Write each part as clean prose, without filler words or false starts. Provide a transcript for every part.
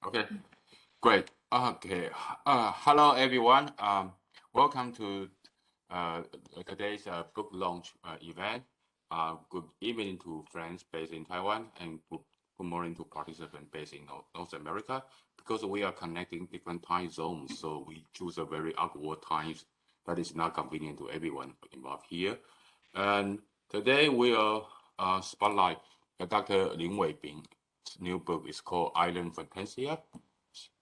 Okay, great. Okay. Hello, everyone. Welcome to today's book launch event. Good evening to friends based in Taiwan and good morning to participants based in North America. Because we are connecting different time zones, so we choose a very awkward times that is not convenient to everyone involved here. And today we are spotlight Dr. Lin Wei-ping's new book is called Island Fantasia.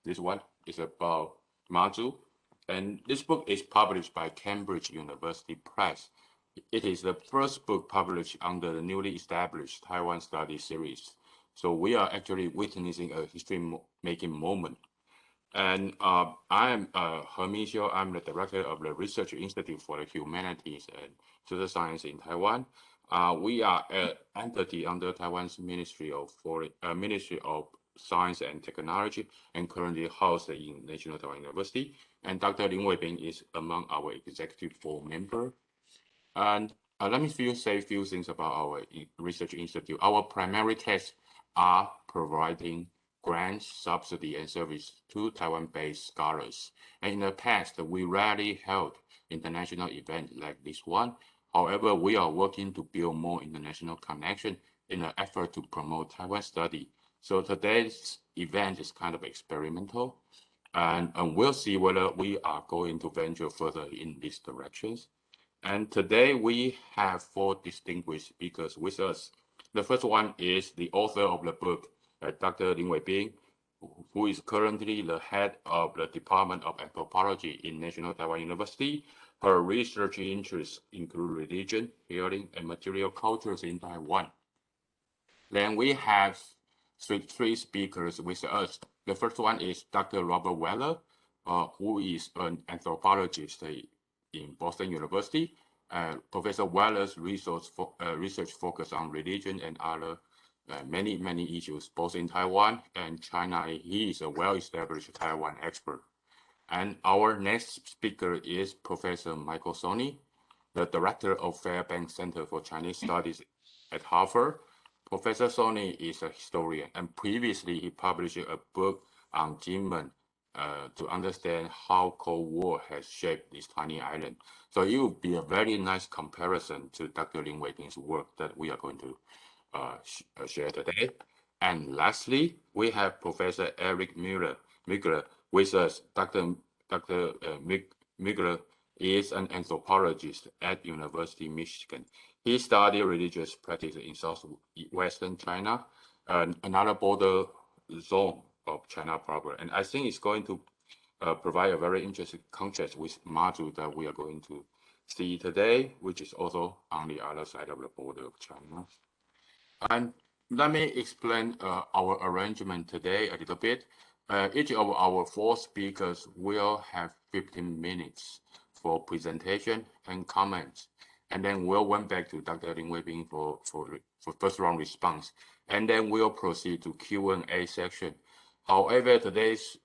This one is about Mazu. And this book is published by Cambridge University Press. It is the first book published under the newly established Taiwan Study series. So we are actually witnessing a history-making moment. And I am Ming-sho. I'm the director of the Research Institute for the Humanities and Social Science in Taiwan. We are an entity under Taiwan's Ministry of Science and Technology and currently housed in National Taiwan University. And Dr. Lin Wei-ping is among our executive board members. And let me say a few things about our research institute. Our primary tasks are providing grants, subsidy, and service to Taiwan-based scholars. And in the past, we rarely held international events like this one. However, we are working to build more international connection in an effort to promote Taiwan study. So today's event is kind of experimental, and we'll see whether we are going to venture further in these directions. And today we have 4 distinguished speakers with us. The first one is the author of the book, Dr. Lin Wei-ping, who is currently the head of the Department of Anthropology in National Taiwan University. Her research interests include religion, healing, and material cultures in Taiwan. Then we have three speakers with us. The first one is Dr. Robert Weller, who is an anthropologist in Boston University. Professor Weller's research focus on religion and other many issues, both in Taiwan and China. He is a well-established Taiwan expert. And our next speaker is Professor Michael Szonyi, the director of Fairbanks Center for Chinese Studies at Harvard. Professor Szonyi is a historian, and previously he published a book on Jinmen to understand how Cold War has shaped this tiny island. So it would be a very nice comparison to Dr. Lin Wei-ping's work that we are going to share today. And lastly, we have Professor Erik Mueggler with us. Dr. Mueggler is an anthropologist at University of Michigan. He studied religious practice in southwestern China, another border zone of China proper. And I think it's going to provide a very interesting contrast with Mazu that we are going to see today, which is also on the other side of the border of China. And let me explain our arrangement today a little bit. Each of our 4 speakers will have 15 minutes for presentation and comments. And then we'll went back to Dr. Lin Wei-ping for first round response. And then we'll proceed to Q&A section. However, for today's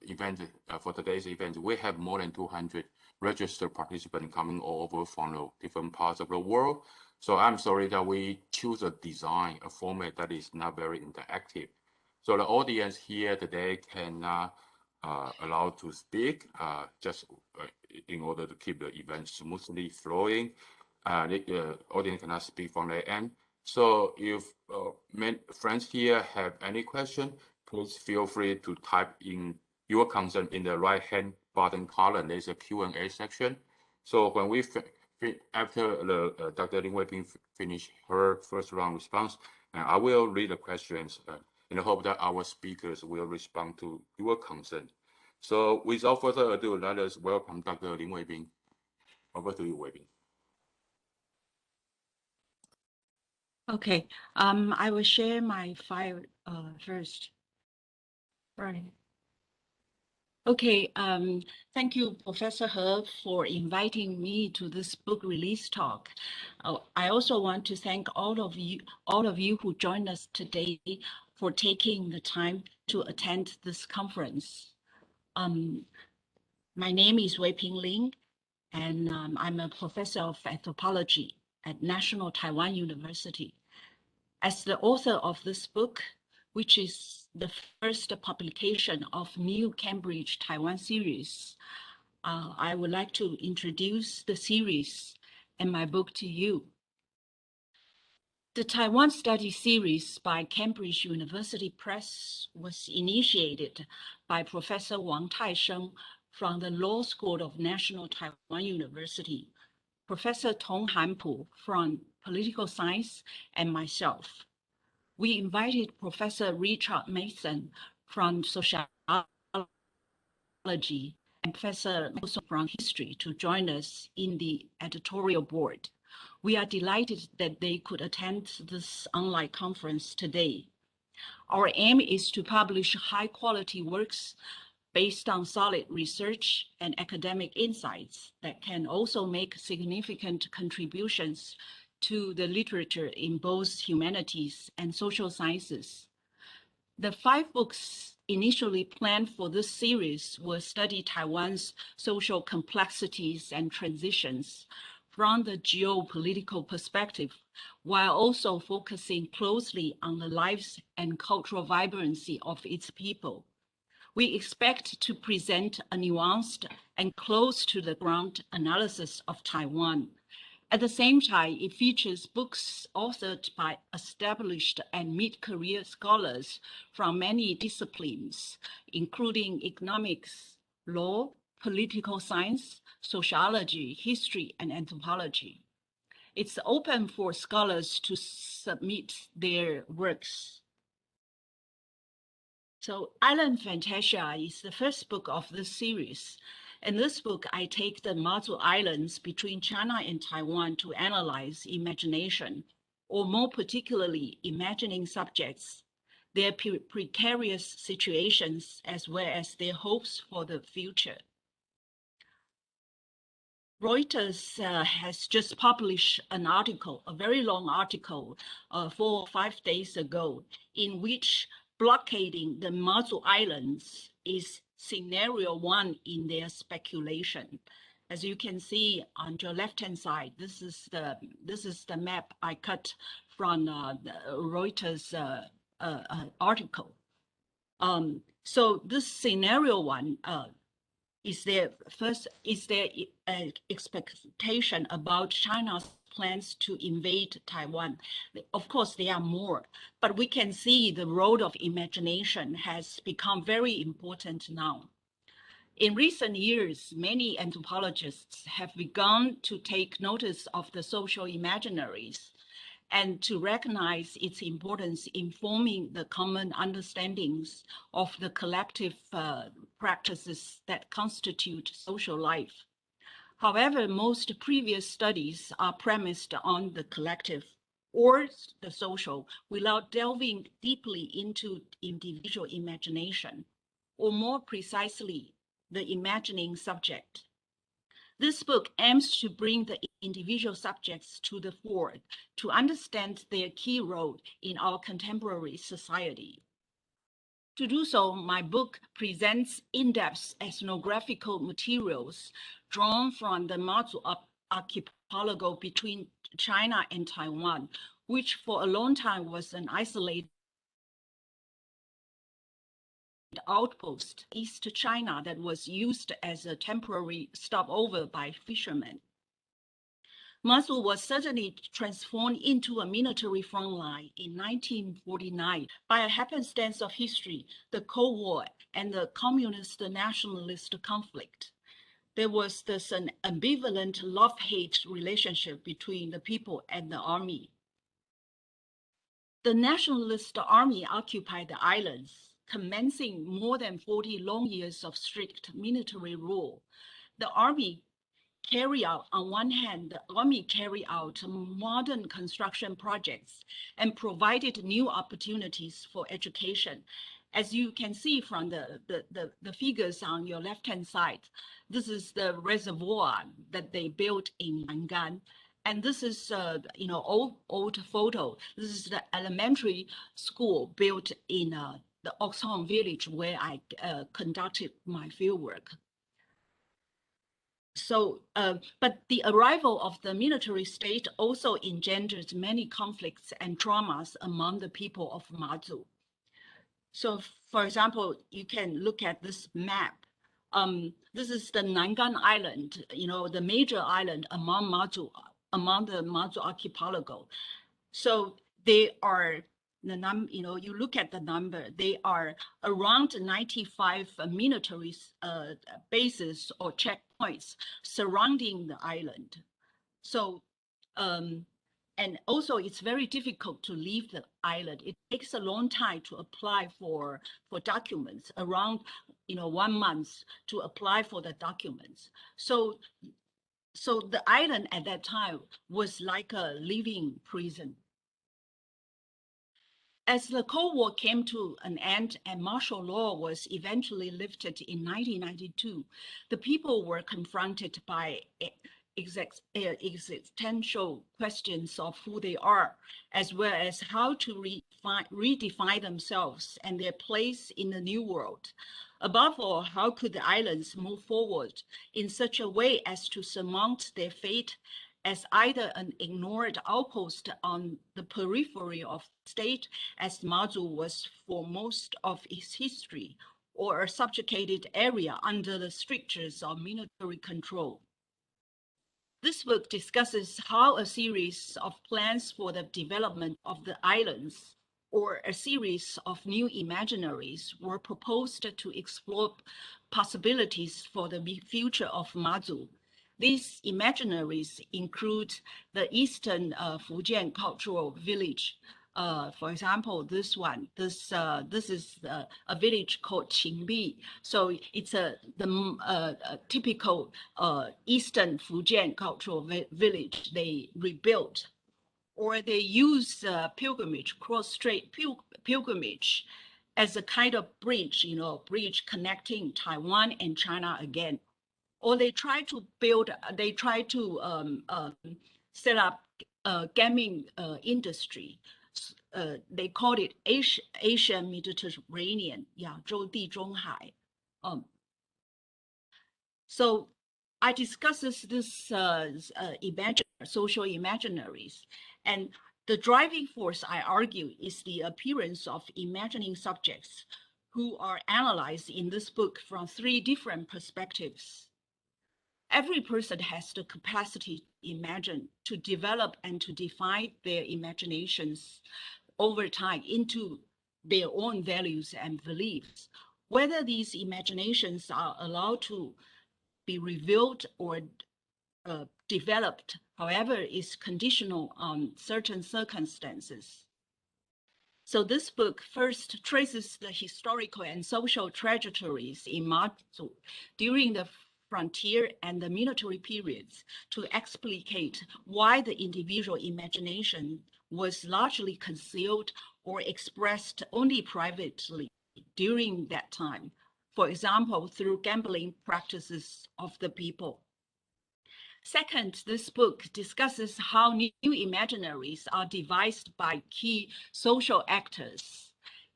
event, we have more than 200 registered participants coming all over from the different parts of the world. So I'm sorry that we choose a format that is not very interactive. So the audience here today cannot allow to speak, just in order to keep the event smoothly flowing. The audience cannot speak from their end. So if friends here have any question, please feel free to type in your concern in the right-hand bottom column. There's a Q&A section. So when we after Dr. Lin Wei-ping finish her first round response, I will read the questions in the hope that our speakers will respond to your concern. So without further ado, let us welcome Dr. Lin Wei-ping. Over to you, Wei-ping. Okay, I will share my file first. Right. Okay, thank you, Professor He, for inviting me to this book release talk. I also want to thank all of you who joined us today for taking the time to attend this conference. My name is Wei-ping Lin, and I'm a professor of anthropology at National Taiwan University. As the author of this book, which is the first publication of new Cambridge Taiwan series. I would like to introduce the series and my book to you. The Taiwan Study Series by Cambridge University Press was initiated by Professor Wang Taisheng from the Law School of National Taiwan University, Professor Tong Hanpu from Political Science, and myself. We invited Professor Richard Mason from Sociology and Professor Michael Szonyi from History to join us in the editorial board. We are delighted that they could attend this online conference today. Our aim is to publish high-quality works based on solid research and academic insights that can also make significant contributions to the literature in both humanities and social sciences. The 5 books initially planned for this series will study Taiwan's social complexities and transitions from the geopolitical perspective, while also focusing closely on the lives and cultural vibrancy of its people. We expect to present a nuanced and close to the ground analysis of Taiwan. At the same time, it features books authored by established and mid-career scholars from many disciplines, including economics, law, political science, sociology, history, and anthropology. It's open for scholars to submit their works. So Island Fantasia is the first book of this series. In this book, I take the Mazu Islands between China and Taiwan to analyze imagination, or more particularly, imagining subjects, their precarious situations, as well as their hopes for the future. Reuters has just published an article, a very long article, 4 or 5 days ago, in which blockading the Mazu Islands is scenario 1 in their speculation. As you can see on your left-hand side, this is the map I cut from the Reuters article. So this scenario 1 is their expectation about China's plans to invade Taiwan. Of course, there are more, but we can see the role of imagination has become very important now. In recent years, many anthropologists have begun to take notice of the social imaginaries and to recognize its importance in forming the common understandings of the collective practices that constitute social life. However, most previous studies are premised on the collective or the social without delving deeply into individual imagination, or more precisely, the imagining subject. This book aims to bring the individual subjects to the fore to understand their key role in our contemporary society. To do so, my book presents in-depth ethnographical materials drawn from the Mazu archipelago between China and Taiwan, which for a long time was an isolated outpost east China that was used as a temporary stopover by fishermen. Mazu was suddenly transformed into a military front line in 1949 by a happenstance of history, the Cold War, and the communist-nationalist conflict. There was this an ambivalent love-hate relationship between the people and the army. The nationalist army occupied the islands, commencing more than 40 long years of strict military rule. The army carry out, on one hand, the army carry out modern construction projects and provided new opportunities for education. As you can see from the figures on your left-hand side, this is the reservoir that they built in Nangan. And this is, old photo. This is the elementary school built in the Oxholm village where I conducted my fieldwork. So, but the arrival of the military state also engendered many conflicts and traumas among the people of Mazu. So for example, you can look at this map. This is the Nangan Island, the major island among the Mazu archipelago. So they are you look at the number, they are around 95 military bases or checkpoints surrounding the island. So, and also it's very difficult to leave the island. It takes a long time to apply for documents, around 1 month to apply for the documents. So the island at that time was like a living prison. As the Cold War came to an end and martial law was eventually lifted in 1992, the people were confronted by existential questions of who they are, as well as how to redefine themselves and their place in the new world. Above all, how could the islands move forward in such a way as to surmount their fate as either an ignored outpost on the periphery of the state, as Mazu was for most of its history, or a subjugated area under the strictures of military control. This book discusses how a series of plans for the development of the islands, or a series of new imaginaries, were proposed to explore possibilities for the future of Mazu. These imaginaries include the Eastern Fujian Cultural Village. For example, this one, this is a village called Qingbi. So it's the typical Eastern Fujian Cultural Village they rebuilt. Or they use pilgrimage, cross-strait pilgrimage as a kind of bridge, bridge connecting Taiwan and China again. Or they try to set up a gaming industry. They call it Asian Mediterranean, 亚洲地中海. So I discuss this social imaginaries, and the driving force, I argue, is the appearance of imagining subjects who are analyzed in this book from 3 different perspectives. Every person has the capacity to imagine, to develop and to define their imaginations over time into their own values and beliefs. Whether these imaginations are allowed to be revealed or developed, however, is conditional on certain circumstances. So this book first traces the historical and social trajectories in Mazu during the frontier and the military periods to explicate why the individual imagination was largely concealed or expressed only privately during that time. For example, through gambling practices of the people. Second, this book discusses how new imaginaries are devised by key social actors.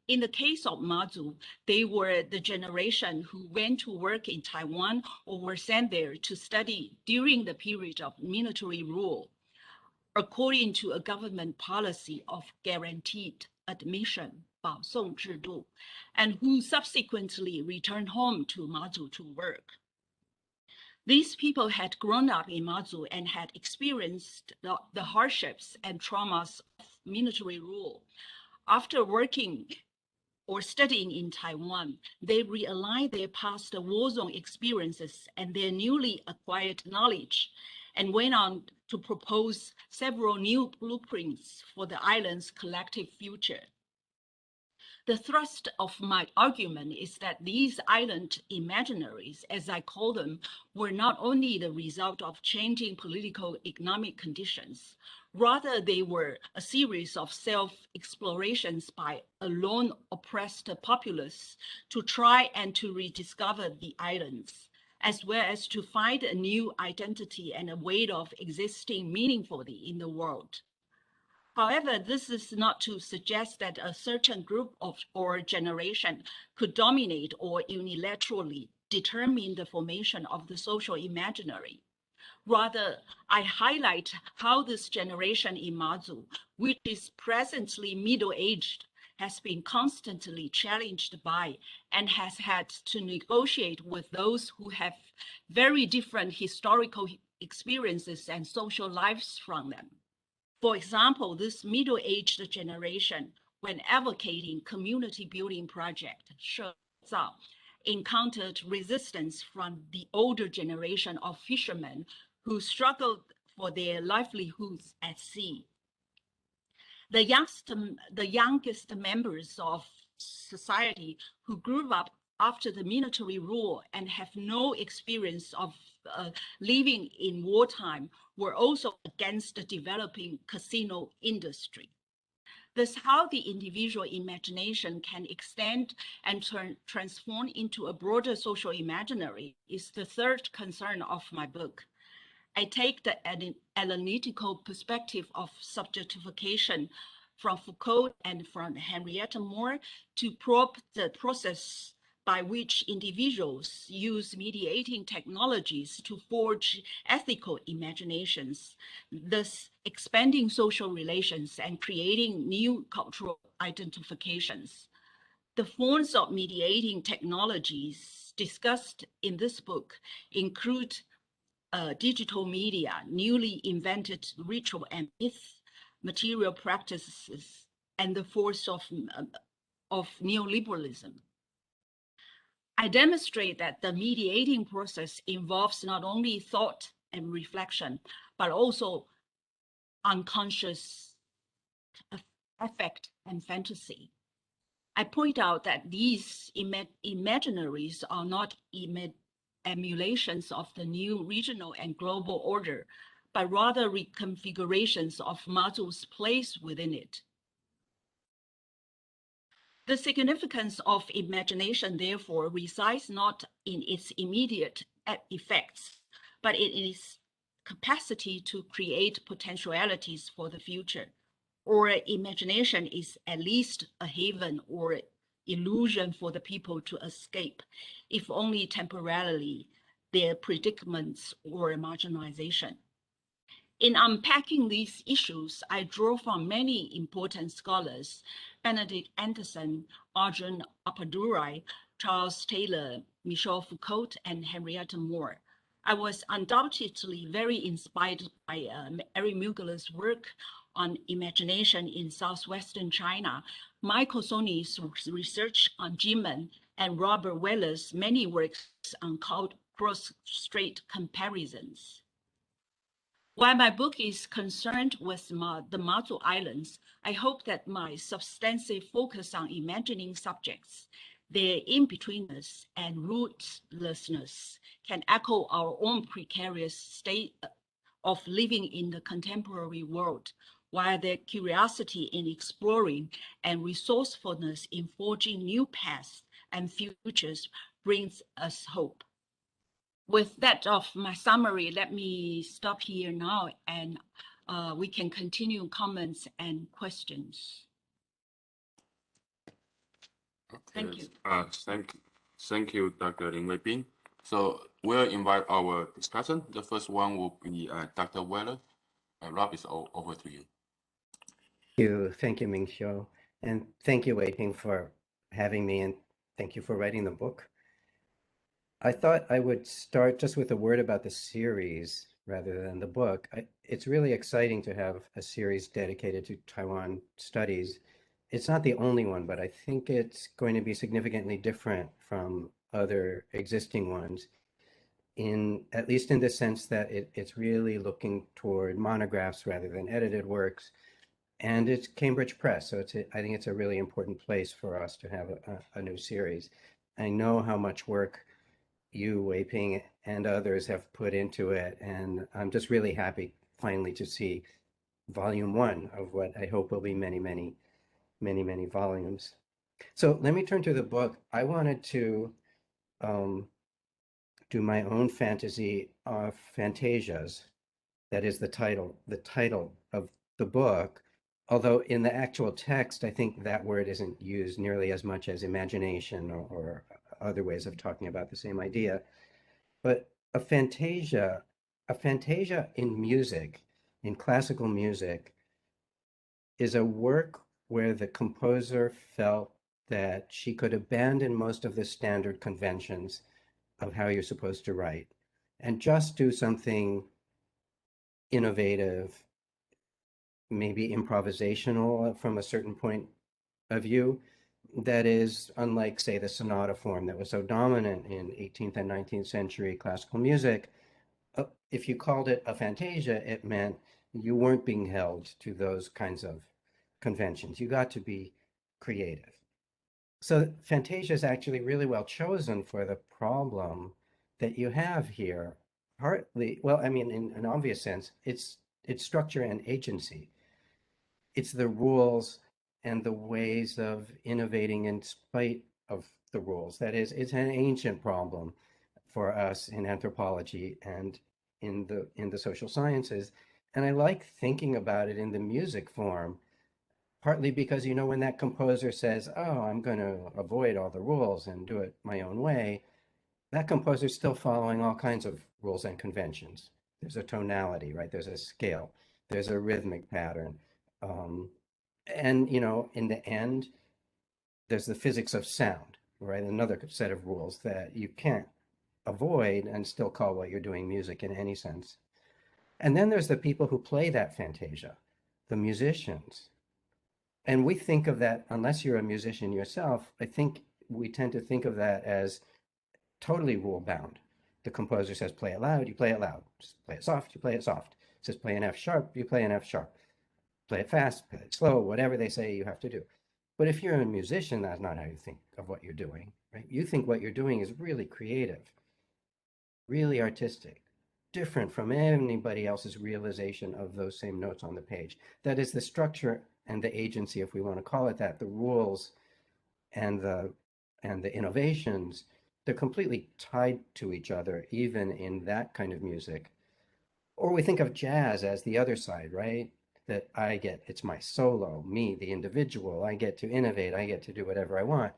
In the case of Mazu, they were the generation who went to work in Taiwan or were sent there to study during the period of military rule, according to a government policy of guaranteed admission, 保送制度, and who subsequently returned home to Mazu to work. These people had grown up in Mazu and had experienced the hardships and traumas of military rule. After working or studying in Taiwan, they realigned their past war zone experiences and their newly acquired knowledge and went on to propose several new blueprints for the island's collective future. The thrust of my argument is that these island imaginaries, as I call them, were not only the result of changing political economic conditions, rather they were a series of self-explorations by a lone oppressed populace to try and to rediscover the islands, as well as to find a new identity and a way of existing meaningfully in the world. However, this is not to suggest that a certain group or generation could dominate or unilaterally determine the formation of the social imaginary. Rather, I highlight how this generation in Mazu, which is presently middle-aged, has been constantly challenged by and has had to negotiate with those who have very different historical experiences and social lives from them. For example, this middle-aged generation, when advocating community building project, 社造, encountered resistance from the older generation of fishermen who struggled for their livelihoods at sea. The youngest members of society who grew up after the military rule and have no experience of living in wartime were also against the developing casino industry. Thus, how the individual imagination can extend and transform into a broader social imaginary is the third concern of my book. I take the analytical perspective of subjectification from Foucault and from Henrietta Moore to probe the process by which individuals use mediating technologies to forge ethical imaginations, thus expanding social relations and creating new cultural identifications. The forms of mediating technologies discussed in this book include digital media, newly invented ritual and myth, material practices, and the force of neoliberalism. I demonstrate that the mediating process involves not only thought and reflection, but also unconscious affect and fantasy. I point out that these imaginaries are not emulations of the new regional and global order, but rather reconfigurations of Mazu's place within it. The significance of imagination, therefore, resides not in its immediate effects, but in its capacity to create potentialities for the future. Or imagination is at least a haven or illusion for the people to escape, if only temporarily, their predicaments or marginalization. In unpacking these issues, I draw from many important scholars, Benedict Anderson, Arjun Appadurai, Charles Taylor, Michel Foucault, and Henrietta Moore. I was undoubtedly very inspired by Erik Mueggler's work on imagination in southwestern China, Michael Szonyi's research on Jimen, and Robert Weller's many works on cross-strait comparisons. While my book is concerned with the Mazu Islands, I hope that my substantive focus on imagining subjects, their in-betweenness and rootlessness can echo our own precarious state of living in the contemporary world, while their curiosity in exploring and resourcefulness in forging new paths and futures brings us hope. With that of my summary, let me stop here now and we can continue comments and questions. Okay. Thank you. Thank you, Dr. Lin Wei-ping. So we'll invite our discussant. The first one will be Dr. Weller. Rob, is over to you. Thank you, Ming-sho. And thank you, Wei-ping, for having me, and thank you for writing the book. I thought I would start just with a word about the series rather than the book. It's really exciting to have a series dedicated to Taiwan studies. It's not the only one, but I think it's going to be significantly different from other existing ones, at least in the sense that it's really looking toward monographs rather than edited works. And it's Cambridge Press, so I think it's a really important place for us to have a new series. I know how much work you, Wei-ping, and others have put into it, and I'm just really happy finally to see volume 1 of what I hope will be many, many, many, many volumes. So let me turn to the book. I wanted to do my own fantasy of Fantasias. That is the title of the book. Although in the actual text, I think that word isn't used nearly as much as imagination or other ways of talking about the same idea. But a fantasia in music, in classical music, is a work where the composer felt that she could abandon most of the standard conventions of how you're supposed to write and just do something innovative, maybe improvisational from a certain point of view, that is unlike, say, the sonata form that was so dominant in 18th and 19th century classical music. If you called it a fantasia, it meant you weren't being held to those kinds of conventions. You got to be creative. So Fantasia is actually really well chosen for the problem that you have here. Partly, well, I mean, in an obvious sense, it's structure and agency. It's the rules and the ways of innovating in spite of the rules. That is, it's an ancient problem for us in anthropology and in the social sciences. And I like thinking about it in the music form, partly because, you know, when that composer says, oh, I'm going to avoid all the rules and do it my own way, that composer's still following all kinds of rules and conventions. There's a tonality, right? There's a scale. There's a rhythmic pattern. And, you know, in the end, there's the physics of sound, right? Another set of rules that you can't avoid and still call what you're doing music in any sense. And then there's the people who play that fantasia, the musicians. And we think of that, unless you're a musician yourself, I think we tend to think of that as totally rule bound. The composer says, play it loud, you play it loud. Just play it soft, you play it soft. It says, play an F sharp, you play an F sharp. Play it fast, play it slow, whatever they say you have to do. But if you're a musician, that's not how you think of what you're doing, right? You think what you're doing is really creative, really artistic, different from anybody else's realization of those same notes on the page. That is the structure and the agency, if we want to call it that, the rules and the innovations, they're completely tied to each other, even in that kind of music. Or we think of jazz as the other side, right? That it's my solo, me, the individual. I get to innovate, I get to do whatever I want.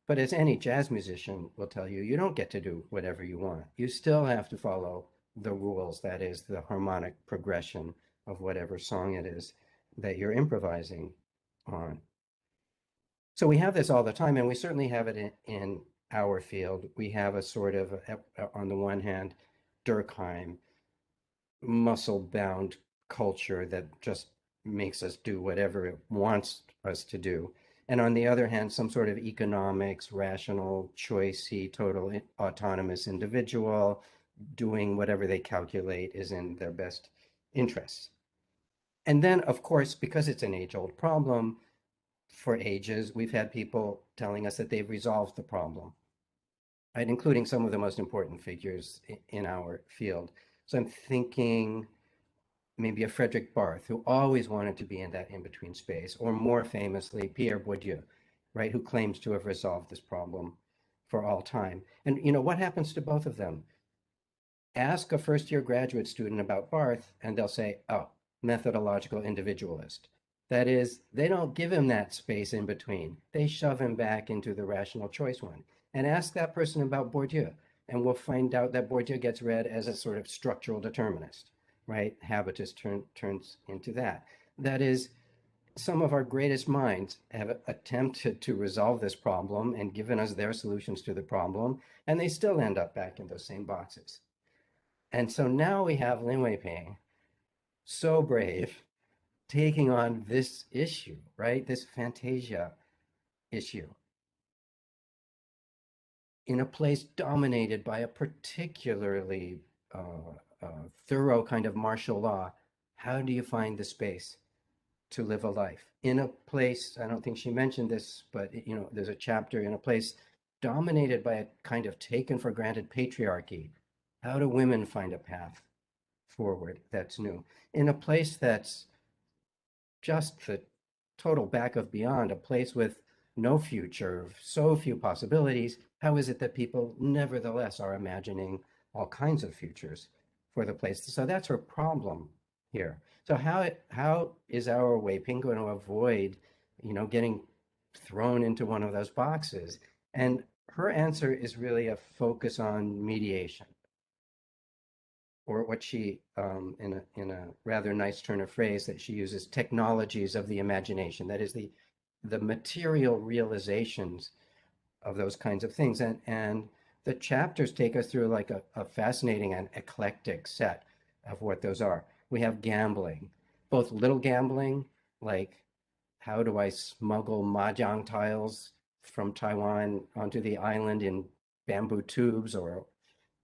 But as any jazz musician will tell you, you don't get to do whatever you want. You still have to follow the rules, that is, the harmonic progression of whatever song it is that you're improvising on. So we have this all the time, and we certainly have it in our field. We have a sort of, on the one hand, Durkheim, muscle-bound culture that just makes us do whatever it wants us to do. And on the other hand, some sort of economics, rational, choicey, total autonomous individual doing whatever they calculate is in their best interests. And then, of course, because it's an age-old problem, for ages, we've had people telling us that they've resolved the problem, right? Including some of the most important figures in our field. So I'm thinking maybe a Frederick Barth, who always wanted to be in that in-between space, or more famously, Pierre Bourdieu, right, who claims to have resolved this problem for all time. And, you know, what happens to both of them? Ask a first-year graduate student about Barth, and they'll say, oh, methodological individualist. That is, they don't give him that space in between. They shove him back into the rational choice one. And ask that person about Bourdieu, and we'll find out that Bourdieu gets read as a sort of structural determinist, right? Habitus turns into that. That is, some of our greatest minds have attempted to resolve this problem and given us their solutions to the problem, and they still end up back in those same boxes. And so now we have Lin Wei-ping, so brave, taking on this issue, right? This Fantasia issue in a place dominated by a particularly thorough kind of martial law. How do you find the space to live a life in a place? I don't think she mentioned this, but you know, there's a chapter in a place dominated by a kind of taken for granted patriarchy. How do women find a path forward that's new in a place that's just the total back of beyond, a place with no future, so few possibilities? How is it that people nevertheless are imagining all kinds of futures for the place? So that's her problem here. So how is our Wei-ping going to avoid, you know, getting thrown into one of those boxes? And her answer is really a focus on mediation, or what she, in a rather nice turn of phrase that she uses, technologies of the imagination. That is, the the material realizations of those kinds of things. And the chapters take us through like a fascinating and eclectic set of what those are. We have gambling, both little gambling, like how do I smuggle mahjong tiles from Taiwan onto the island in bamboo tubes or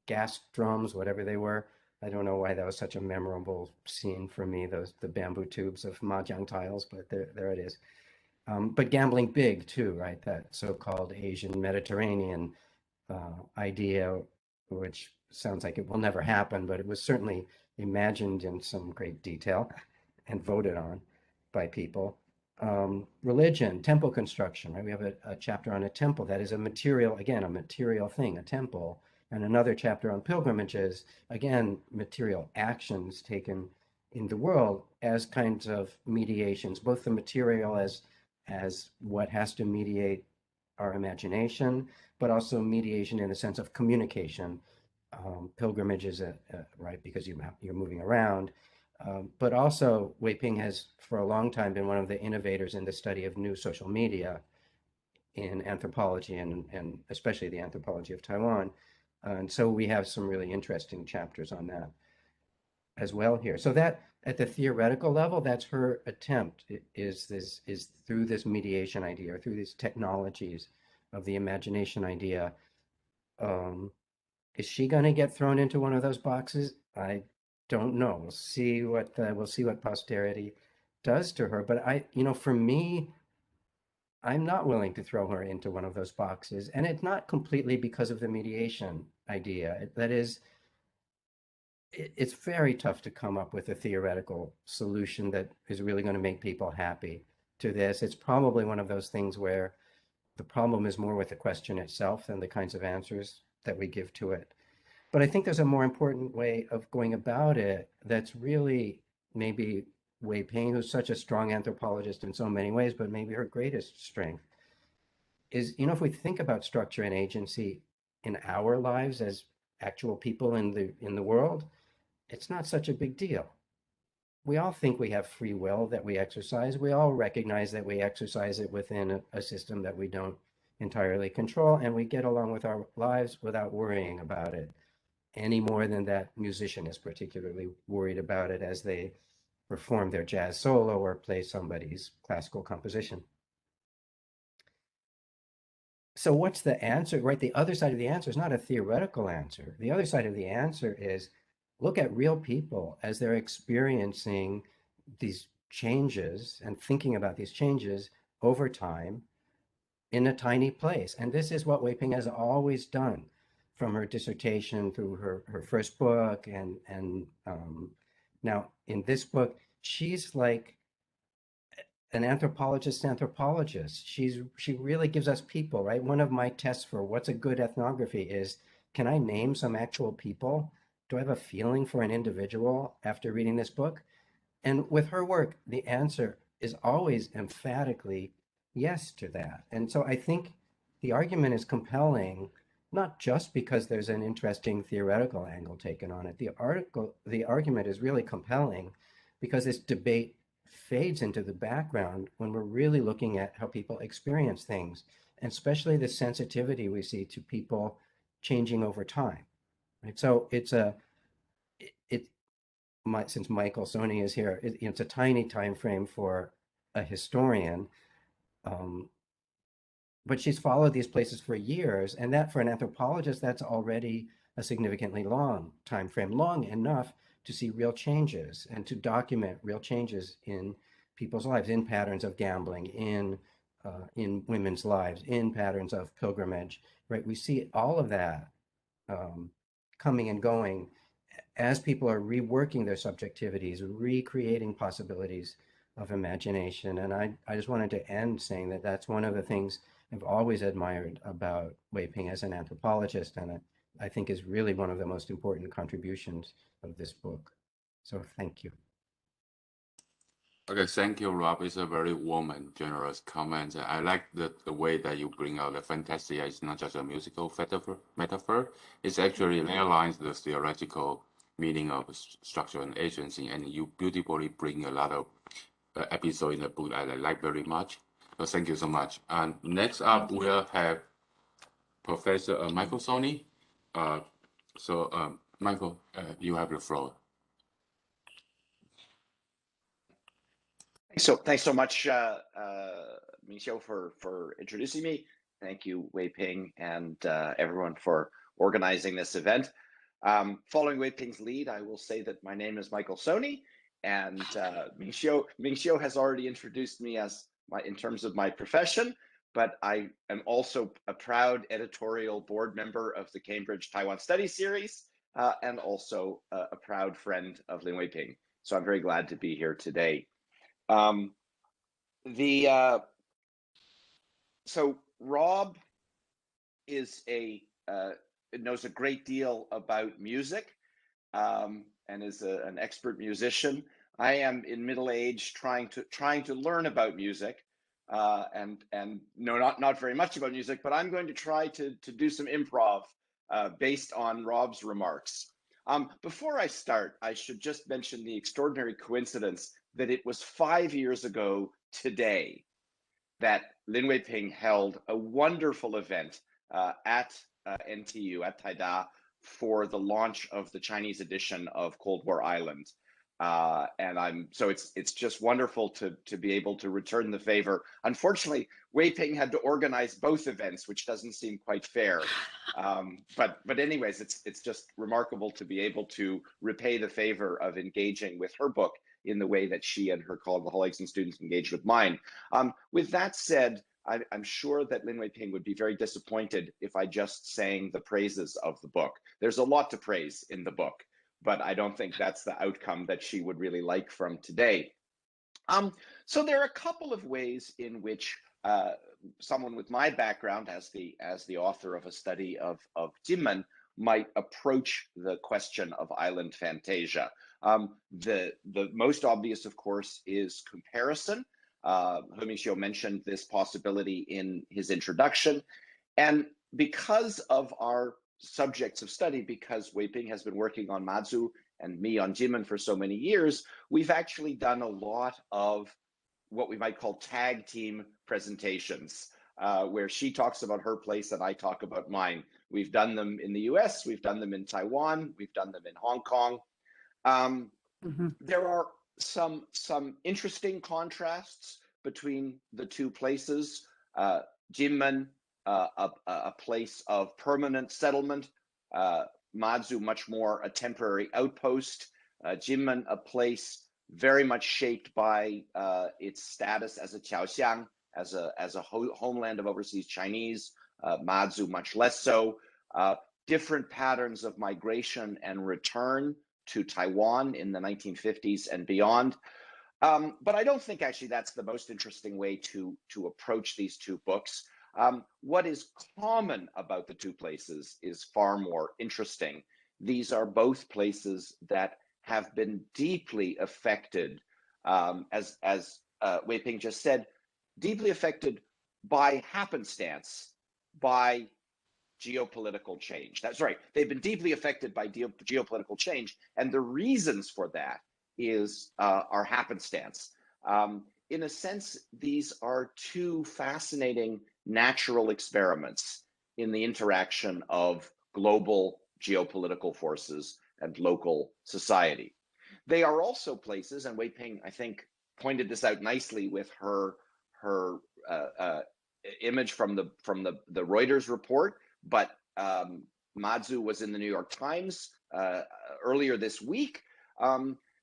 gas drums, whatever they were. I don't know why that was such a memorable scene for me, the bamboo tubes of mahjong tiles, but there it is. But gambling big too, right? That so-called Asian Mediterranean idea, which sounds like it will never happen, but it was certainly imagined in some great detail and voted on by people. Religion, temple construction, right? We have a chapter on a temple that is a material, again, a material thing, a temple, and another chapter on pilgrimages, again, material actions taken in the world as kinds of mediations, both the material as what has to mediate our imagination, but also mediation in the sense of communication. Pilgrimages, right, because you're moving around. But also, Wei-ping has for a long time been one of the innovators in the study of new social media in anthropology and especially the anthropology of Taiwan. And so we have some really interesting chapters on that as well here. So that at the theoretical level, that's her attempt is through this mediation idea or through these technologies of the imagination idea. Is she going to get thrown into one of those boxes? I don't know. We'll see what posterity does to her. But for me, I'm not willing to throw her into one of those boxes, and it's not completely because of the mediation idea. That is, it's very tough to come up with a theoretical solution that is really going to make people happy to this. It's probably one of those things where the problem is more with the question itself than the kinds of answers that we give to it. But I think there's a more important way of going about it that's really maybe Wei-ping, who's such a strong anthropologist in so many ways, but maybe her greatest strength is, if we think about structure and agency in our lives as actual people in the world, it's not such a big deal. We all think we have free will that we exercise. We all recognize that we exercise it within a system that we don't entirely control, and we get along with our lives without worrying about it any more than that musician is particularly worried about it as they perform their jazz solo or play somebody's classical composition. So what's the answer, right? The other side of the answer is not a theoretical answer. The other side of the answer is look at real people as they're experiencing these changes and thinking about these changes over time in a tiny place. And this is what Wei-ping has always done, from her dissertation through her first book and now in this book, she's like an anthropologist. She really gives us people, right? One of my tests for what's a good ethnography is, can I name some actual people? Do I have a feeling for an individual after reading this book? And with her work, the answer is always emphatically yes to that. And so I think the argument is compelling, not just because there's an interesting theoretical angle taken on it. The argument is really compelling because this debate fades into the background when we're really looking at how people experience things, and especially the sensitivity we see to people changing over time. Right? So since Michael Szonyi is here, it's a tiny time frame for a historian. But she's followed these places for years, and that for an anthropologist, that's already a significantly long time frame, long enough to see real changes and to document real changes in people's lives, in patterns of gambling, in women's lives, in patterns of pilgrimage, right? We see all of that coming and going as people are reworking their subjectivities, recreating possibilities of imagination. And I just wanted to end saying that that's one of the things I've always admired about Wei-ping as an anthropologist, and I think is really one of the most important contributions of this book. So thank you. Okay, thank you, Rob. It's a very warm and generous comment. I like the way that you bring out the Fantasia is not just a musical metaphor. It's actually aligns the theoretical meaning of structure and agency, and you beautifully bring a lot of episodes in the book I like very much. So thank you so much. And next up, we'll have Professor Michael Szonyi. Michael, you have the floor. Thanks so much, Ming-sho, for introducing me. Thank you, Wei-ping, and everyone for organizing this event. Following Wei-ping's lead, I will say that my name is Michael Szonyi, and Ming-sho has already introduced me in terms of my profession, but I am also a proud editorial board member of the Cambridge Taiwan Studies Series, and also a proud friend of Lin Wei-ping. So I'm very glad to be here today. So Rob is knows a great deal about music, and is an expert musician. I am in middle age, trying to learn about music, and know not very much about music, but I'm going to try to do some improv based on Rob's remarks. Before I start, I should just mention the extraordinary coincidence that it was 5 years ago today that Lin Wei-ping held a wonderful event at NTU, at Taida, for the launch of the Chinese edition of Cold War Island. So it's just wonderful to be able to return the favor. Unfortunately, Wei-ping had to organize both events, which doesn't seem quite fair. But anyways, it's just remarkable to be able to repay the favor of engaging with her book in the way that she and her colleagues and students engaged with mine. With that said, I'm sure that Lin Wei-ping would be very disappointed if I just sang the praises of the book. There's a lot to praise in the book, but I don't think that's the outcome that she would really like from today. So there are a couple of ways in which someone with my background as the author of a study of Jinmen might approach the question of island fantasia. The most obvious, of course, is comparison. Ming-sho mentioned this possibility in his introduction. And because of our subjects of study, because Wei-ping has been working on Mazu and me on Jinmen for so many years, we've actually done a lot of what we might call tag team presentations, where she talks about her place and I talk about mine. We've done them in the US, we've done them in Taiwan, we've done them in Hong Kong. There are some interesting contrasts between the two places. Jinmen, a place of permanent settlement, Mazu much more a temporary outpost, Jinmen a place very much shaped by its status as a Qiaoxiang, as a homeland of overseas Chinese, Mazu much less so. Different patterns of migration and return to Taiwan in the 1950s and beyond. But I don't think actually that's the most interesting way to approach these two books. What is common about the two places is far more interesting. These are both places that have been deeply affected, as Wei-ping just said, deeply affected by happenstance, by geopolitical change. That's right. They've been deeply affected by geopolitical change, and the reasons for that are happenstance. In a sense, these are two fascinating natural experiments in the interaction of global geopolitical forces and local society. They are also places, and Wei-ping, I think, pointed this out nicely with her image from the Reuters report, but Mazu was in the New York Times earlier this week.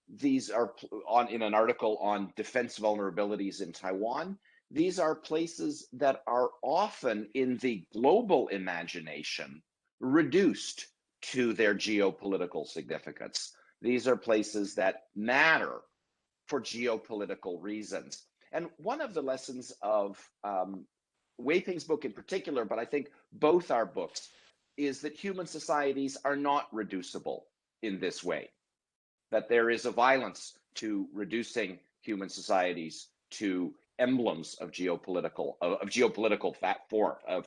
These are in an article on defense vulnerabilities in Taiwan. These are places that are often in the global imagination reduced to their geopolitical significance. These are places that matter for geopolitical reasons. And one of the lessons of Wei-ping's book in particular, but I think both our books, is that human societies are not reducible in this way, that there is a violence to reducing human societies to emblems of geopolitical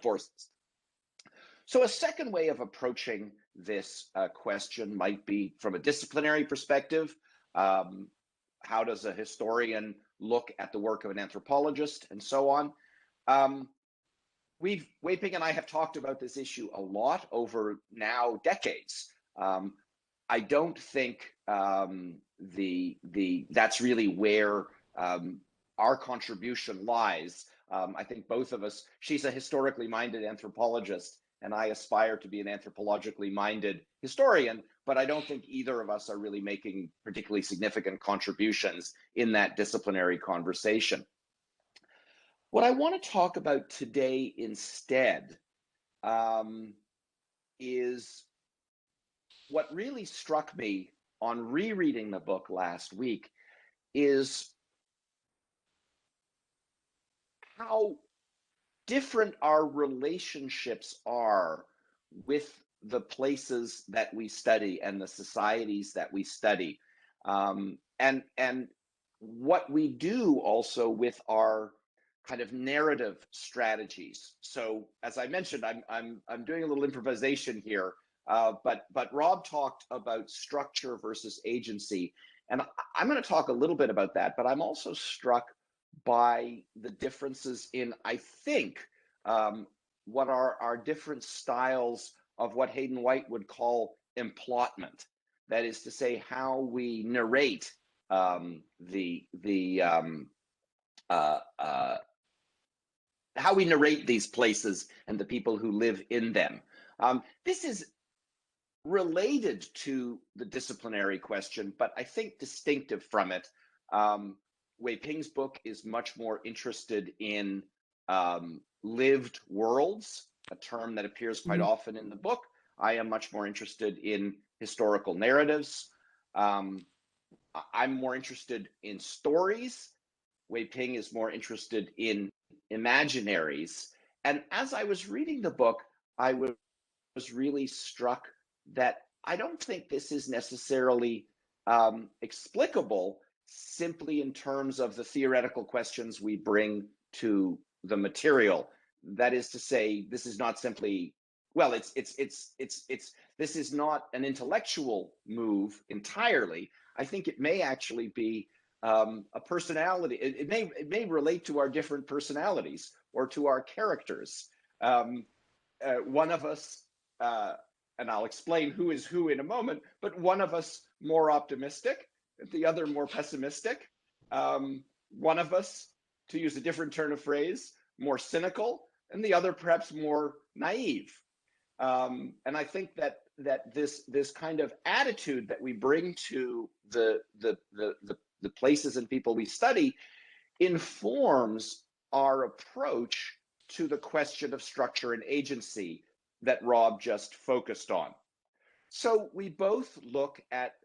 forces. So a second way of approaching this question might be from a disciplinary perspective. How does a historian look at the work of an anthropologist and so on? Wei-ping and I have talked about this issue a lot over now decades. I don't think that's really where our contribution lies. I think both of us, she's a historically minded anthropologist, and I aspire to be an anthropologically minded historian, but I don't think either of us are really making particularly significant contributions in that disciplinary conversation. What I want to talk about today instead is what really struck me on rereading the book last week is how different our relationships are with the places that we study and the societies that we study, and what we do also with our kind of narrative strategies. So, as I mentioned, I'm doing a little improvisation here, but Rob talked about structure versus agency, and I'm going to talk a little bit about that. But I'm also struck by the differences in, I think, what are our different styles of what Hayden White would call emplotment. That is to say, how we narrate how we narrate these places and the people who live in them. This is related to the disciplinary question, but I think distinctive from it. Wei-ping's book is much more interested in lived worlds, a term that appears quite often in the book. I am much more interested in historical narratives. I'm more interested in stories. Wei-ping is more interested in imaginaries. And as I was reading the book, I was really struck that I don't think this is necessarily explicable simply in terms of the theoretical questions we bring to the material. That is to say, this is not simply, well, this is not an intellectual move entirely. I think it may actually be a personality. It may relate to our different personalities or to our characters. One of us, and I'll explain who is who in a moment, but one of us more optimistic, the other more pessimistic. One of us, to use a different turn of phrase, more cynical, and the other perhaps more naive. And I think that this kind of attitude that we bring to the places and people we study informs our approach to the question of structure and agency that Rob just focused on. So we both look at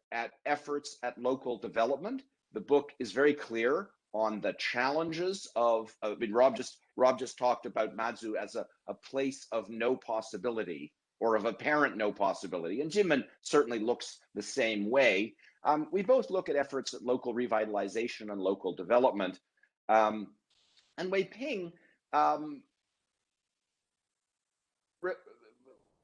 efforts at local development. The book is very clear on the challenges of, I mean, Rob just talked about Mazu as a place of no possibility, or of apparent no possibility, and Jimin certainly looks the same way. We both look at efforts at local revitalization and local development. And Wei-ping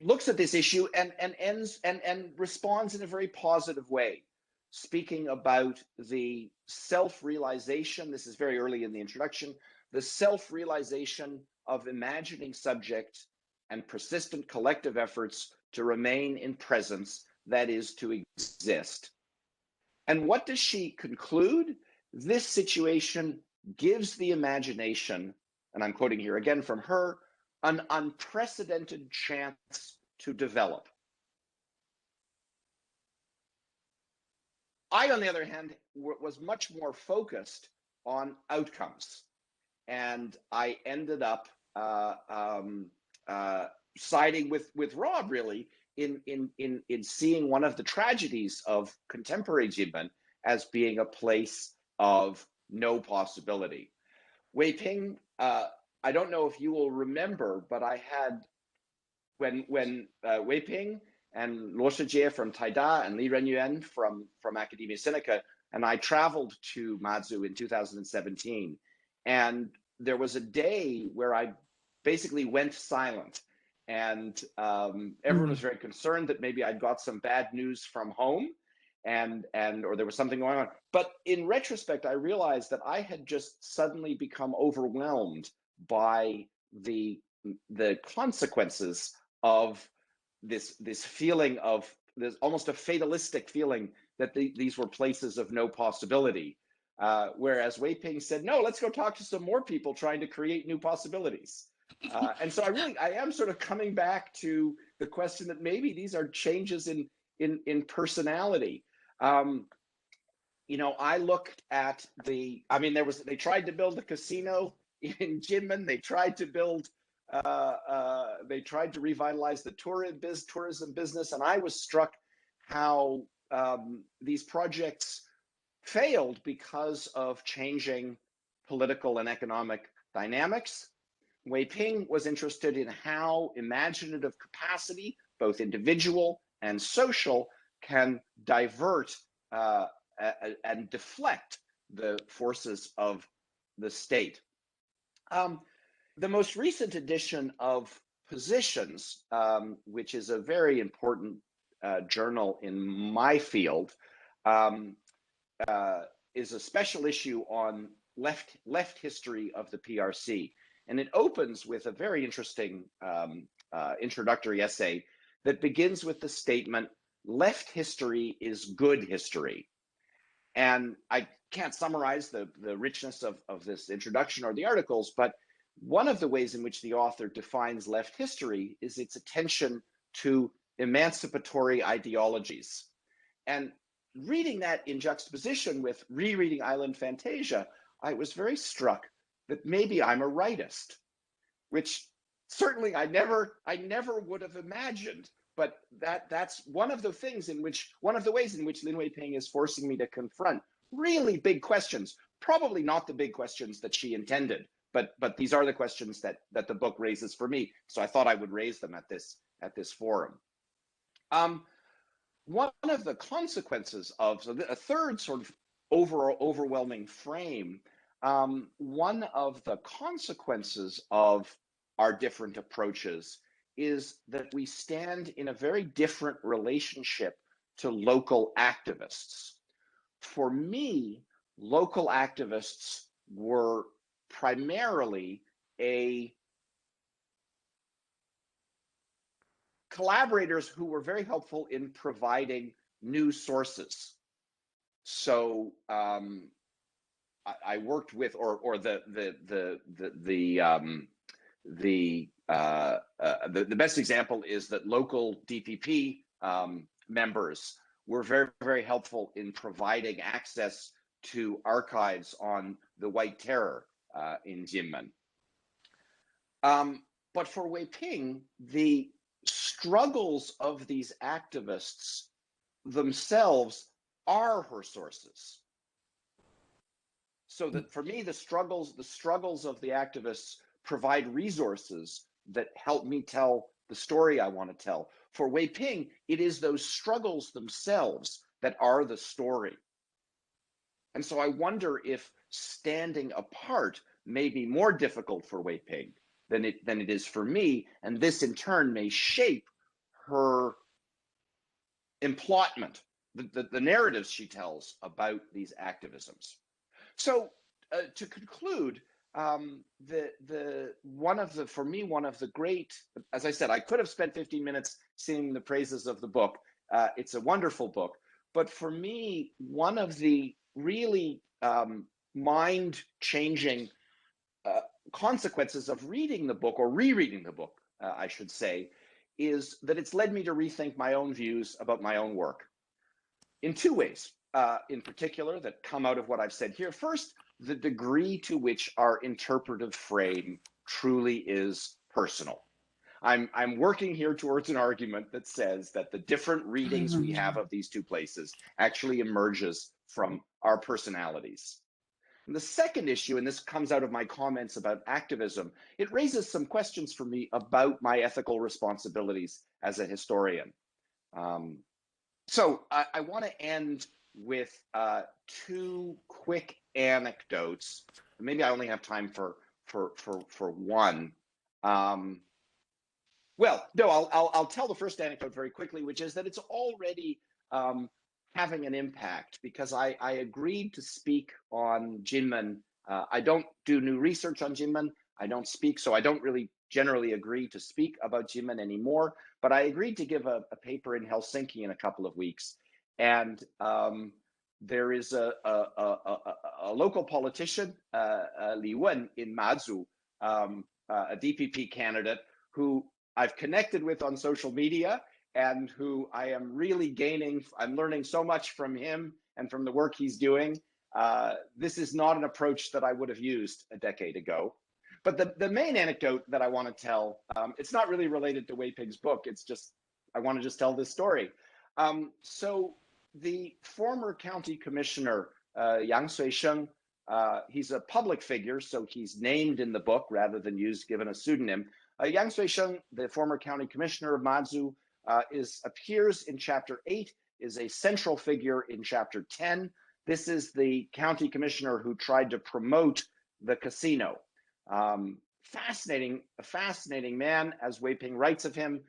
looks at this issue and responds in a very positive way, speaking about the self-realization. This is very early in the introduction, the self-realization of imagining subject and persistent collective efforts to remain in presence, that is, to exist. And what does she conclude? This situation gives the imagination, and I'm quoting here again from her, an unprecedented chance to develop. I, on the other hand, was much more focused on outcomes, and I ended up siding with Rob, really, in seeing one of the tragedies of contemporary Jimin as being a place of no possibility. Wei-ping, I don't know if you will remember, but I had, when Wei-ping and Luo Shijie from Taida and Li Renyuan from Academia Sinica and I traveled to Mazu in 2017, and there was a day where I basically went silent, and everyone was very concerned that maybe I'd got some bad news from home, or there was something going on. But in retrospect, I realized that I had just suddenly become overwhelmed by the consequences of this feeling of, there's almost a fatalistic feeling that these were places of no possibility. Whereas Wei-ping said, no, let's go talk to some more people trying to create new possibilities. And so I am sort of coming back to the question that maybe these are changes in personality. You know, I looked at they tried to build a casino in Jinmen. They tried to build, they tried to revitalize the tourism business. And I was struck how these projects failed because of changing political and economic dynamics. Wei-ping was interested in how imaginative capacity, both individual and social, can divert and deflect the forces of the state. The most recent edition of Positions, which is a very important journal in my field, is a special issue on left history of the PRC. And it opens with a very interesting introductory essay that begins with the statement, left history is good history. And I can't summarize the richness of this introduction or the articles, but one of the ways in which the author defines left history is its attention to emancipatory ideologies. And reading that in juxtaposition with rereading Island Fantasia, I was very struck that maybe I'm a rightist, which certainly I never would have imagined. But that's one of the ways in which Lin Wei-ping is forcing me to confront really big questions. Probably not the big questions that she intended, but these are the questions that the book raises for me. So I thought I would raise them at this forum. One of the consequences of a third sort of overwhelming frame. One of the consequences of our different approaches is that we stand in a very different relationship to local activists. For me, local activists were primarily collaborators who were very helpful in providing new sources. So I worked with, or the best example is that local DPP members were very, very helpful in providing access to archives on the White Terror in Jinmen. But for Wei-ping, the struggles of these activists themselves are her sources. So that for me, the struggles of the activists provide resources that help me tell the story I want to tell. For Wei-ping, it is those struggles themselves that are the story. And so I wonder if standing apart may be more difficult for Wei-ping than it is for me, and this in turn may shape her emplotment, the narratives she tells about these activisms. So to conclude, one of the great, as I said, I could have spent 15 minutes singing the praises of the book. It's a wonderful book, but for me, one of the really mind-changing consequences of reading the book, or rereading the book, I should say, is that it's led me to rethink my own views about my own work in two ways, in particular, that come out of what I've said here. First, the degree to which our interpretive frame truly is personal. I'm working here towards an argument that says that the different readings we have of these two places actually emerges from our personalities. And the second issue, and this comes out of my comments about activism, it raises some questions for me about my ethical responsibilities as a historian. So I want to end with two quick anecdotes. Maybe I only have time for one. Well, no, I'll tell the first anecdote very quickly, which is that it's already having an impact, because I agreed to speak on Jinmen. I don't do new research on Jinmen. I don't speak, so I don't really generally agree to speak about Jimin anymore, but I agreed to give a paper in Helsinki in a couple of weeks. And there is a local politician, Li Wen in Mazu, a DPP candidate who I've connected with on social media and who I am really I'm learning so much from him and from the work he's doing. This is not an approach that I would have used a decade ago. But the main anecdote that I want to tell, it's not really related to Wei-ping's book. It's just, I want to just tell this story. So the former county commissioner, Yang Sui-sheng, he's a public figure, so he's named in the book rather than given a pseudonym. Yang Sui-sheng, the former county commissioner of Mazu, appears in chapter 8, is a central figure in chapter 10. This is the county commissioner who tried to promote the casino. A fascinating man, as Wei-ping writes of him.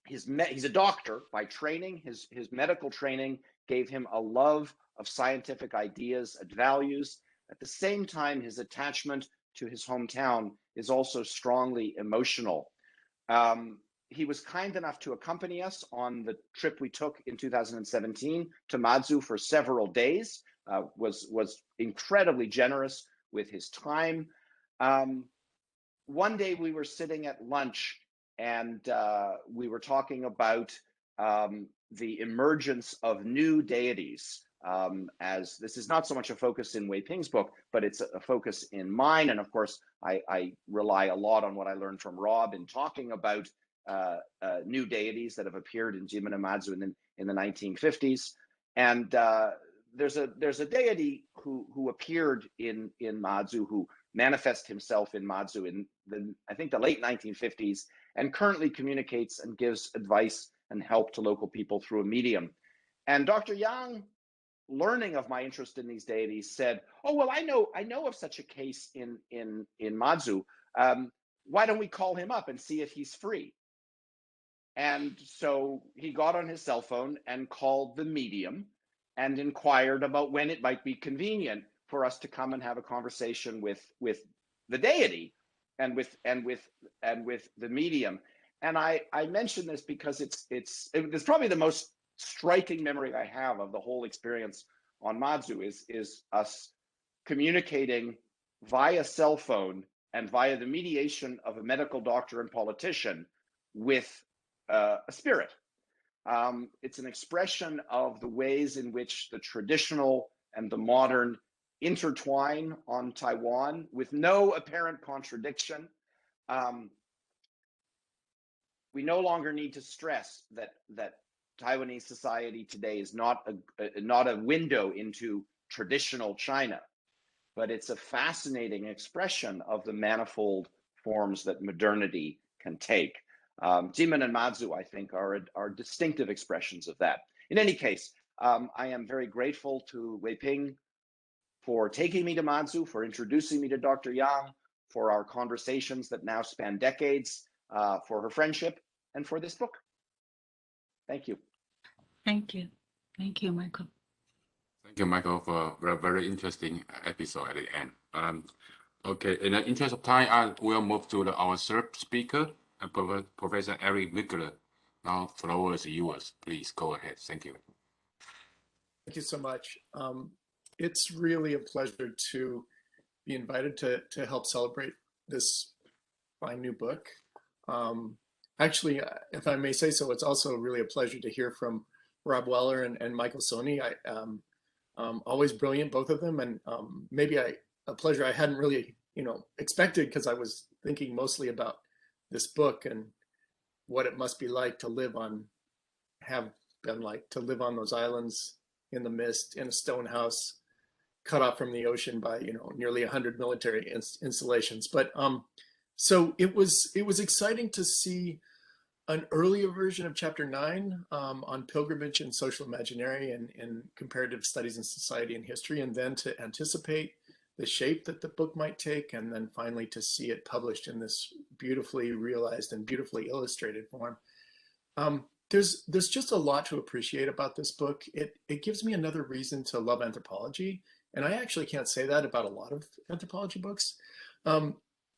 He's a doctor by training. His medical training gave him a love of scientific ideas and values. At the same time, his attachment to his hometown is also strongly emotional. He was kind enough to accompany us on the trip we took in 2017 to Mazu for several days, was incredibly generous with his time. One day we were sitting at lunch and we were talking about the emergence of new deities, as this is not so much a focus in Wei-ping's book, but it's a focus in mine. And of course, I rely a lot on what I learned from Rob in talking about new deities that have appeared in Jimin and Mazu in the 1950s. And there's a deity who appeared in Mazu, who manifests himself in Mazu in I think the late 1950s, and currently communicates and gives advice and help to local people through a medium. And Dr. Yang, learning of my interest in these deities, said, "Oh well, I know of such a case in Mazu. Why don't we call him up and see if he's free?" And so he got on his cell phone and called the medium and inquired about when it might be convenient for us to come and have a conversation with the deity and with the medium. And I mention this because it's probably the most striking memory I have of the whole experience on Mazu is us communicating via cell phone and via the mediation of a medical doctor and politician with a spirit. It's an expression of the ways in which the traditional and the modern intertwine on Taiwan with no apparent contradiction. We no longer need to stress that Taiwanese society today is not a window into traditional China, but it's a fascinating expression of the manifold forms that modernity can take. Jimin and Mazu, I think, are distinctive expressions of that. In any case, I am very grateful to Wei-ping for taking me to Mazu, for introducing me to Dr. Yang, for our conversations that now span decades, for her friendship, and for this book. Thank you. Thank you. Thank you, Michael. Thank you, Michael, for a very interesting episode at the end. Okay, in the interest of time, we'll move to our third speaker, Professor Erik Mueggler. Now, the floor is yours. Please go ahead. Thank you. Thank you so much. It's really a pleasure to be invited to help celebrate this fine new book. Actually, if I may say so, it's also really a pleasure to hear from Rob Weller and Michael Szonyi. Always brilliant, both of them, and maybe a pleasure I hadn't really expected, because I was thinking mostly about this book and what it must be like to live on those islands in the mist in a stone house, cut off from the ocean by nearly 100 military installations. But so it was exciting to see an earlier version of chapter 9 on pilgrimage and social imaginary and comparative studies in society and history, and then to anticipate the shape that the book might take, and then finally to see it published in this beautifully realized and beautifully illustrated form. There's just a lot to appreciate about this book. It gives me another reason to love anthropology, and I actually can't say that about a lot of anthropology books.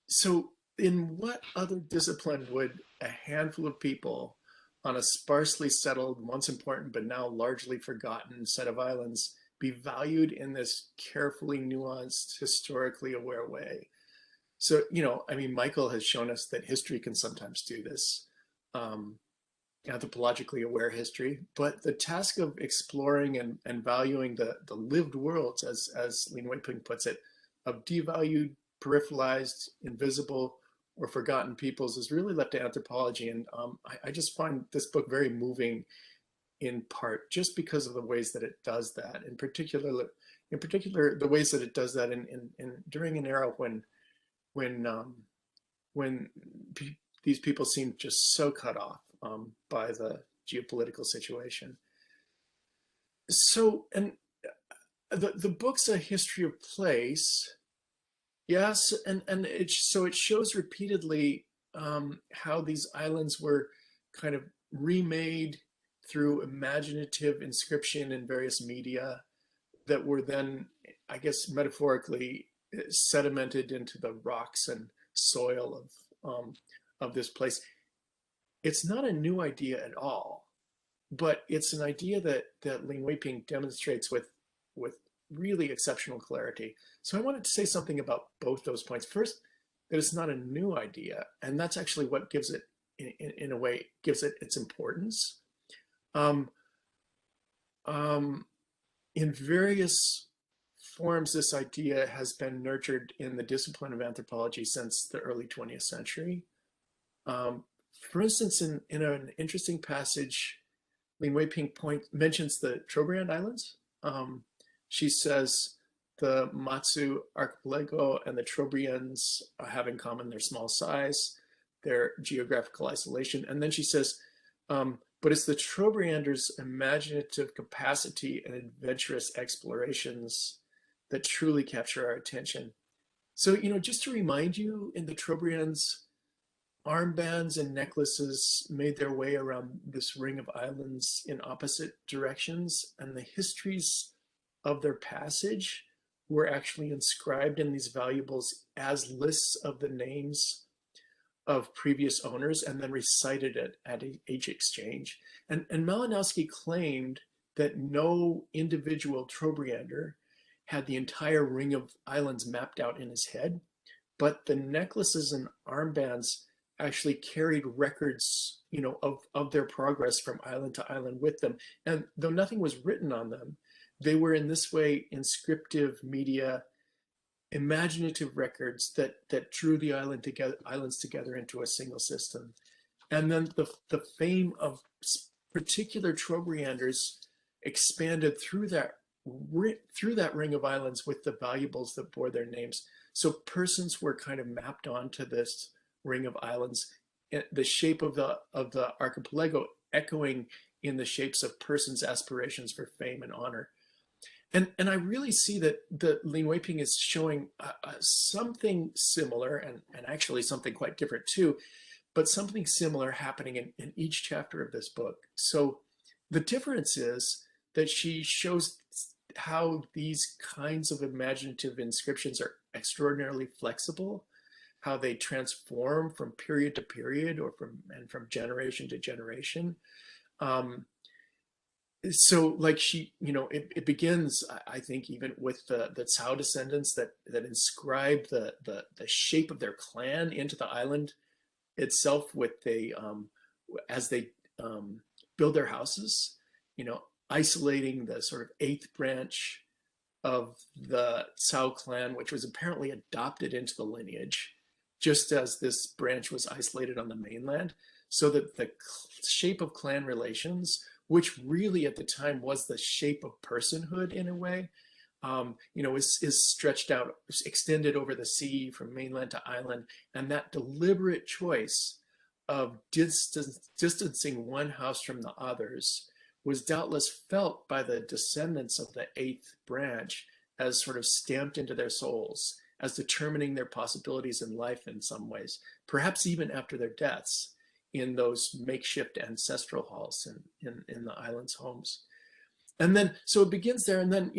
So in what other discipline would a handful of people on a sparsely settled, once important, but now largely forgotten set of islands be valued in this carefully nuanced, historically aware way? So, I mean, Michael has shown us that history can sometimes do this, anthropologically aware history, but the task of exploring and valuing the lived worlds, as Lin Wei-ping puts it, of devalued, peripheralized, invisible, or forgotten peoples is really left to anthropology. And I just find this book very moving, in part just because of the ways that it does that. In particular, the ways that it does that during an era when these people seem just so cut off by the geopolitical situation. So, and the book's a history of place. Yes, and so it shows repeatedly how these islands were kind of remade through imaginative inscription in various media that were then, I guess, metaphorically sedimented into the rocks and soil of this place. It's not a new idea at all, but it's an idea that Lin Wei-ping demonstrates with really exceptional clarity. So I wanted to say something about both those points. First, that it's not a new idea, and that's actually what gives it, in a way, gives it its importance. In various forms, this idea has been nurtured in the discipline of anthropology since the early 20th century. For instance, in an interesting passage, Lin Wei-ping mentions the Trobriand Islands. She says the Matsu archipelago and the Trobriands have in common their small size, their geographical isolation. And then she says, but it's the Trobrianders' imaginative capacity and adventurous explorations that truly capture our attention. So, just to remind you, in the Trobriands, armbands and necklaces made their way around this ring of islands in opposite directions, and the histories of their passage were actually inscribed in these valuables as lists of the names of previous owners and then recited it at each exchange. And Malinowski claimed that no individual Trobriander had the entire ring of islands mapped out in his head, but the necklaces and armbands actually carried records, of their progress from island to island with them. And though nothing was written on them, they were in this way inscriptive media, imaginative records that drew the islands together into a single system. And then the fame of particular Trobrianders expanded through that ring of islands with the valuables that bore their names. So persons were kind of mapped onto this ring of islands, the shape of the archipelago echoing in the shapes of persons' aspirations for fame and honor. And I really see that Lin Wei-ping is showing something similar, and actually something quite different too, but something similar happening in each chapter of this book. So the difference is that she shows how these kinds of imaginative inscriptions are extraordinarily flexible, how they transform from period to period or from generation to generation. So like it begins, I think, even with the Cao descendants that inscribe the shape of their clan into the island itself with as they build their houses, isolating the sort of 8th branch of the Cao clan, which was apparently adopted into the lineage, just as this branch was isolated on the mainland, so that the shape of clan relations, which really at the time was the shape of personhood in a way, is stretched out, extended over the sea from mainland to island. And that deliberate choice of distancing one house from the others was doubtless felt by the descendants of the 8th branch as sort of stamped into their souls, as determining their possibilities in life in some ways, perhaps even after their deaths, in those makeshift ancestral halls in the island's homes. And then, so it begins there, and then,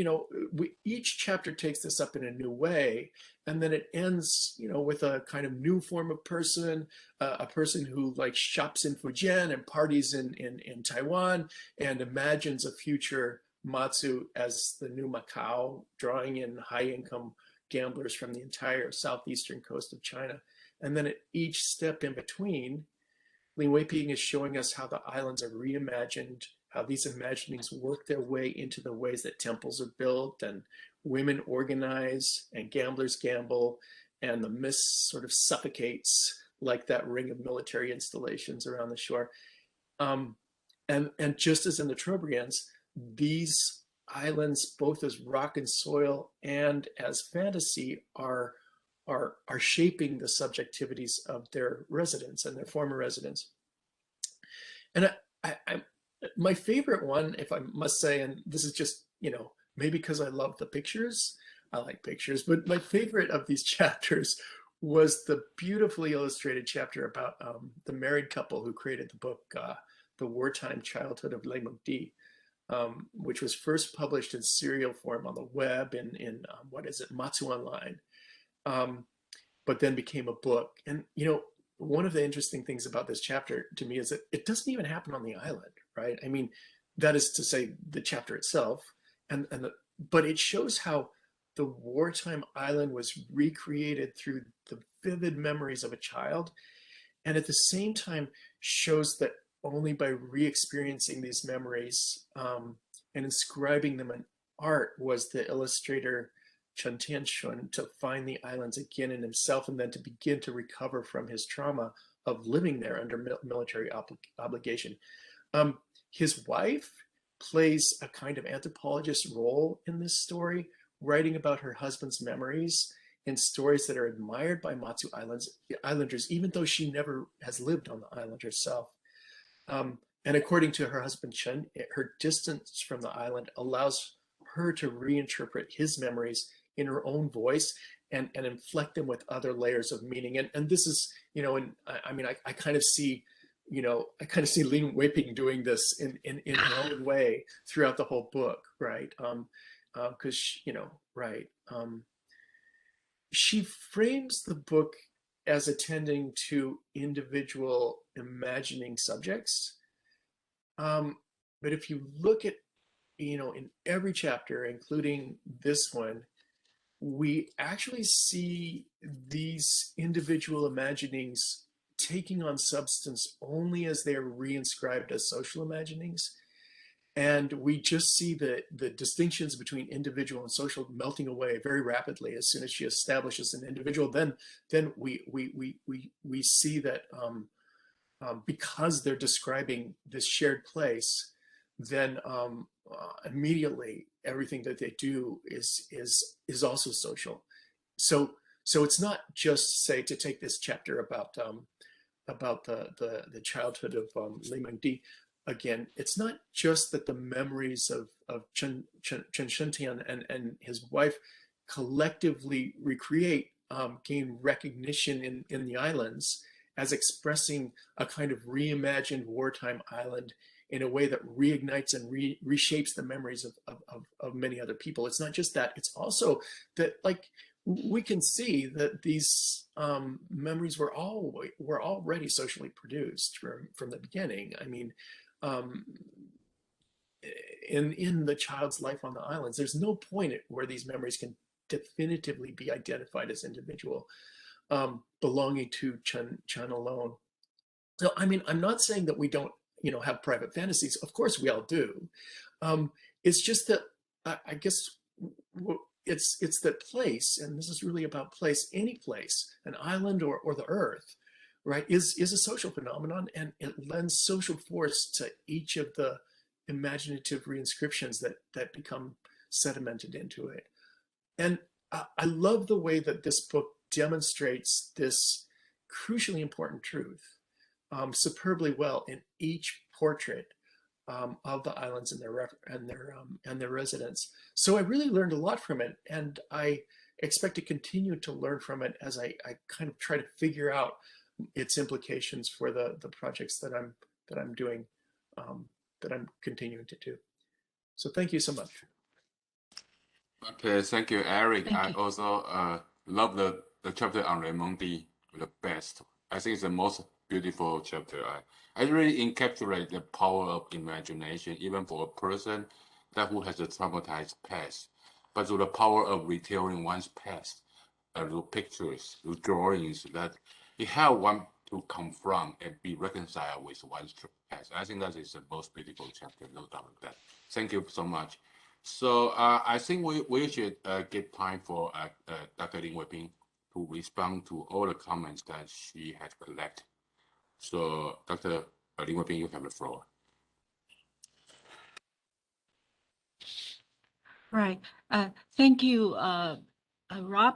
each chapter takes this up in a new way, and then it ends, with a kind of new form of person, a person who like shops in Fujian and parties in Taiwan and imagines a future Matsu as the new Macau, drawing in high-income gamblers from the entire southeastern coast of China. And then at each step in between, Lin Wei-ping is showing us how the islands are reimagined, how these imaginings work their way into the ways that temples are built and women organize and gamblers gamble, and the mist sort of suffocates like that ring of military installations around the shore. And just as in the Trobriands, these islands, both as rock and soil and as fantasy, are shaping the subjectivities of their residents and their former residents. And my favorite one, if I must say, and this is just, maybe because I love the pictures, I like pictures, but my favorite of these chapters was the beautifully illustrated chapter about the married couple who created the book, The Wartime Childhood of Lei Meng-di, which was first published in serial form on the web in Matsu Online, but then became a book. And, one of the interesting things about this chapter to me is that it doesn't even happen on the island, right? I mean, that is to say the chapter itself, but it shows how the wartime island was recreated through the vivid memories of a child, and at the same time shows that only by re-experiencing these memories and inscribing them in art was the illustrator Chen Tianxun to find the islands again in himself, and then to begin to recover from his trauma of living there under military obligation. His wife plays a kind of anthropologist role in this story, writing about her husband's memories in stories that are admired by Matsu Islanders, even though she never has lived on the island herself. And according to her husband Chen, her distance from the island allows her to reinterpret his memories in her own voice and inflect them with other layers of meaning. And this is, I kind of see, Lin Wei-ping doing this in her own way throughout the whole book, right? Because, right. She frames the book as attending to individual imagining subjects. But if you look at, in every chapter, including this one, we actually see these individual imaginings taking on substance only as they are reinscribed as social imaginings. And we just see the distinctions between individual and social melting away very rapidly as soon as she establishes an individual. Then we see that because they're describing this shared place, then immediately everything that they do is also social. So it's not just, say, to take this chapter about the childhood of Lei Meng-di. Again, it's not just that the memories of Chen Shentian and his wife collectively recreate, gain recognition in the islands as expressing a kind of reimagined wartime island in a way that reignites and reshapes the memories of many other people. It's not just that, it's also that, like, we can see that these memories were already socially produced from the beginning. I mean, in the child's life on the islands, there's no point where these memories can definitively be identified as individual, belonging to Chen alone. So, I mean, I'm not saying that we don't, have private fantasies. Of course we all do. It's just that I guess it's that place, and this is really about place, any place, an island or the earth, right, is a social phenomenon, and it lends social force to each of the imaginative reinscriptions that become sedimented into it. And I love the way that this book demonstrates this crucially important truth superbly well in each portrait of the islands and their residents. So I really learned a lot from it, and I expect to continue to learn from it as I kind of try to figure out its implications for the projects that I'm doing, that I'm continuing to do. So thank you so much. Okay, thank you, Eric. Thank I you. also love the chapter on Raimondi the best. I think it's the most beautiful chapter. I really encapsulate the power of imagination, even for a person that who has a traumatized past, but through the power of retelling one's past, through pictures, through drawings, that it help one to confront and be reconciled with one's past. I think that is the most beautiful chapter, no doubt about that. Thank you so much. So I think we should get time for Dr. Lin Wei-ping to respond to all the comments that she had collected. So Dr. Lin Wei-ping, you have the floor. Right. Thank you, Rob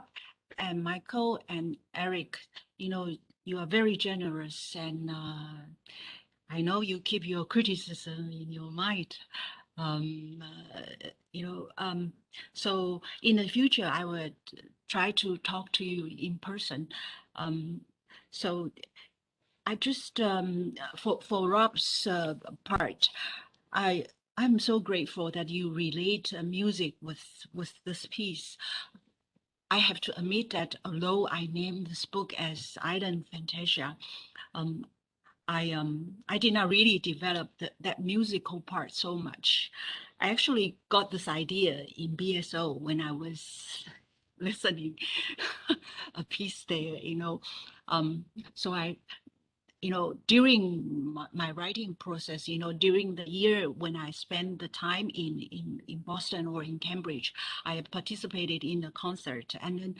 and Michael and Eric. You are very generous, and I know you keep your criticism in your mind. So in the future, I would try to talk to you in person. So I just for Rob's part, I'm so grateful that you relate music with this piece. I have to admit that although I named this book as Island Fantasia, I did not really develop that musical part so much. I actually got this idea in BSO when I was listening a piece there, So during my writing process, during the year when I spent the time in Boston or in Cambridge, I participated in a concert, and then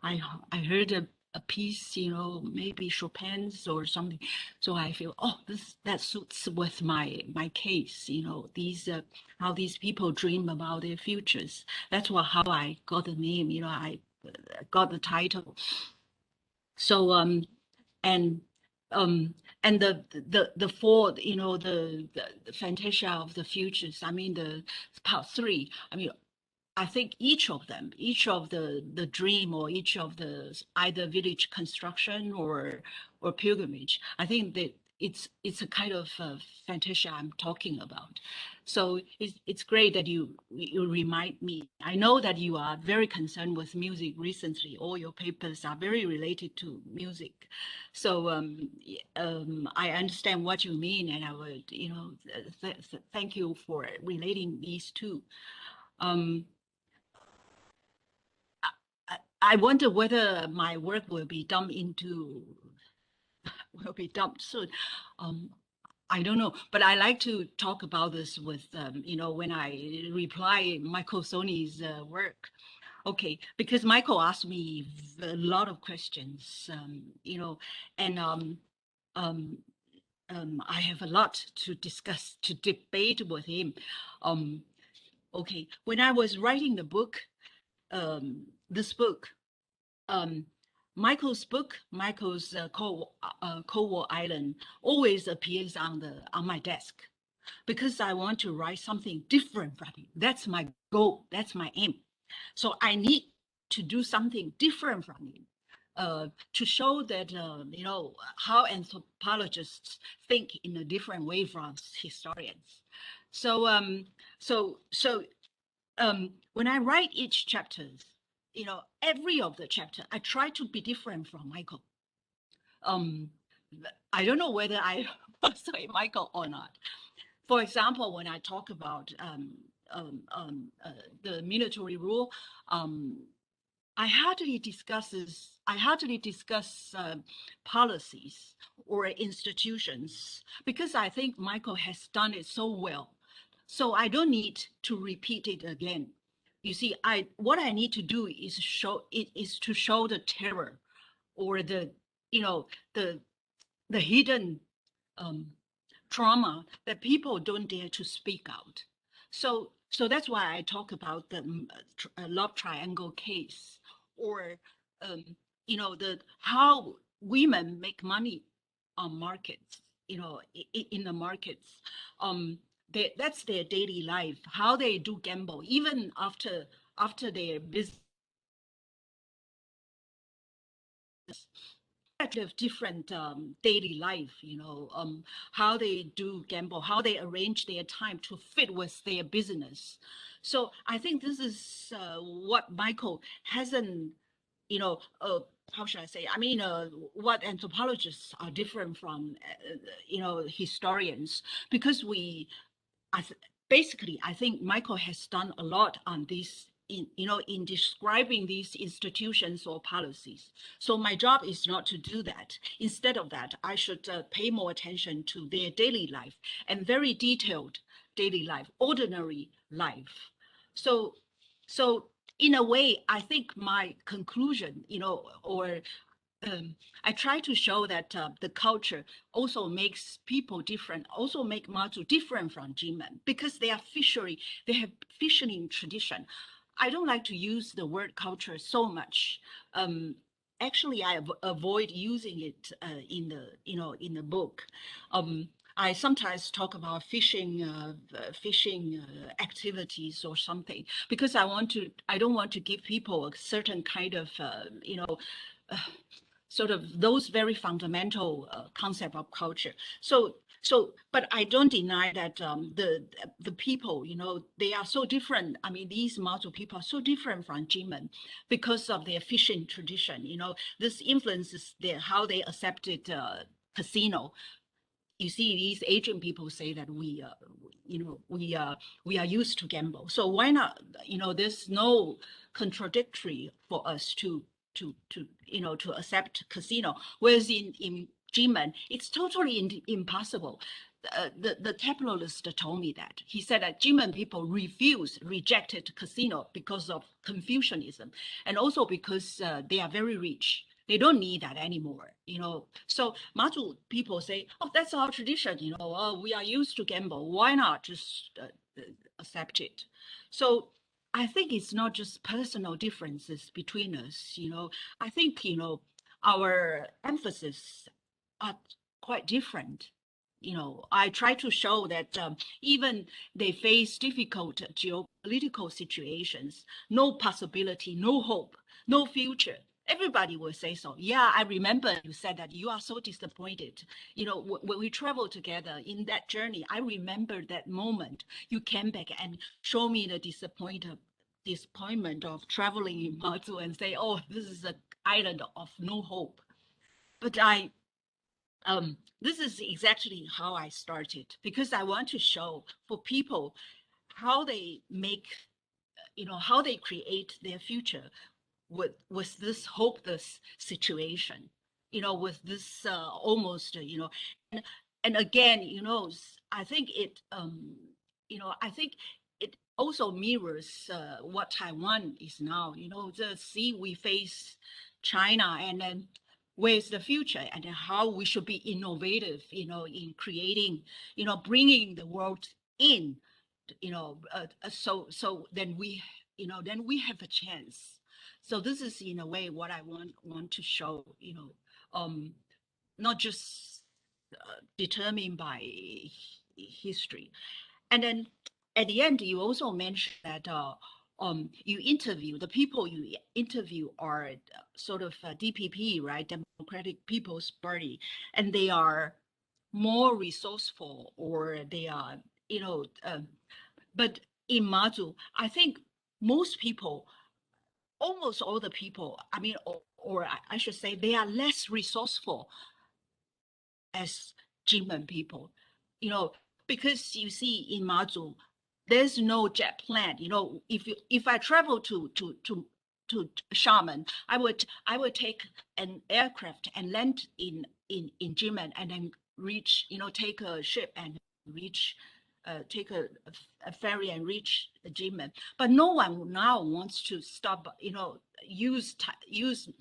I heard a piece, maybe Chopin's or something. So I feel, that suits with my case, these how these people dream about their futures. That's how I got the name, I got the title. So and the four, the Fantasia of the futures, the part 3, I think each of the dream, or each of the either village construction or pilgrimage, I think that it's a kind of Fantasia I'm talking about. So it's great that you remind me. I know that you are very concerned with music recently. All your papers are very related to music. So I understand what you mean, and I would, thank you for relating these two. I wonder whether my work will be dumped soon. I don't know, but I like to talk about this with, when I reply Michael Szonyi's work. Okay, because Michael asked me a lot of questions, and I have a lot to discuss, to debate with him. Okay, when I was writing the book, this book, Michael's book, Michael's Cold War Island, always appears on my desk, because I want to write something different from him. That's my goal. That's my aim. So I need to do something different from him, to show that how anthropologists think in a different way from historians. So when I write each chapter, every of the chapter, I try to be different from Michael. I don't know whether I persuade Michael or not. For example, when I talk about the military rule, I hardly discuss policies or institutions, because I think Michael has done it so well. So I don't need to repeat it again. You see, what I need to do is to show the terror, or the hidden trauma that people don't dare to speak out. So that's why I talk about the love triangle case, or how women make money on markets, in the markets. That's their daily life, how they do gamble, even after their business. of different daily life, how they do gamble, how they arrange their time to fit with their business. So I think this is what Michael hasn't, how should I say? I mean, what anthropologists are different from, historians, because basically, I think Michael has done a lot on this in describing these institutions or policies. So my job is not to do that. Instead of that, I should pay more attention to their daily life and very detailed daily life, ordinary life. So in a way, I think my conclusion, I try to show that the culture also makes people different, also make Mazu different from Jinmen, because they have fishing tradition. I don't like to use the word culture so much. Actually, I avoid using it in the book. I sometimes talk about fishing activities or something, because I don't want to give people a certain kind of sort of those very fundamental concept of culture. But I don't deny that the people, they are so different. I mean, these Mazu people are so different from Jinmen because of their fishing tradition. This influences how they accepted casino. You see, these Asian people say that we are used to gamble. So why not? There's no contradictory for us to accept casino. Whereas in Jinmen, it's totally impossible. The capitalist told me that. He said that Jinmen people rejected casino because of Confucianism, and also because they are very rich. They don't need that anymore, So Mazu people say, oh, that's our tradition, we are used to gamble. Why not just accept it? So I think it's not just personal differences between us, I think, our emphasis are quite different. I try to show that even they face difficult geopolitical situations, no possibility, no hope, no future. Everybody will say so. Yeah, I remember you said that you are so disappointed. When we traveled together in that journey, I remember that moment. You came back and showed me the disappointment of traveling in Mazu and say, oh, this is an island of no hope. But this is exactly how I started, because I want to show for people how they how they create their future with this hopeless situation, with this almost, and again, I think it, I think it also mirrors what Taiwan is now, we face China, and then where's the future, and how we should be innovative, in creating, bringing the world in, so then we have a chance. So this is in a way what I want to show, not just determined by history. And then at the end, you also mentioned that the people you interview are sort of DPP, right? Democratic People's Party, and they are more resourceful, or they are, but in Mazu, I think most people, almost all the people, I mean, or I should say, they are less resourceful as Jinmen people, because you see in Mazu, there's no jet plane. If I travel to Xiamen, I would take an aircraft and land in Jinmen, and then reach, take a ship and reach, take a ferry and reach Jinmen. But no one now wants to stop, use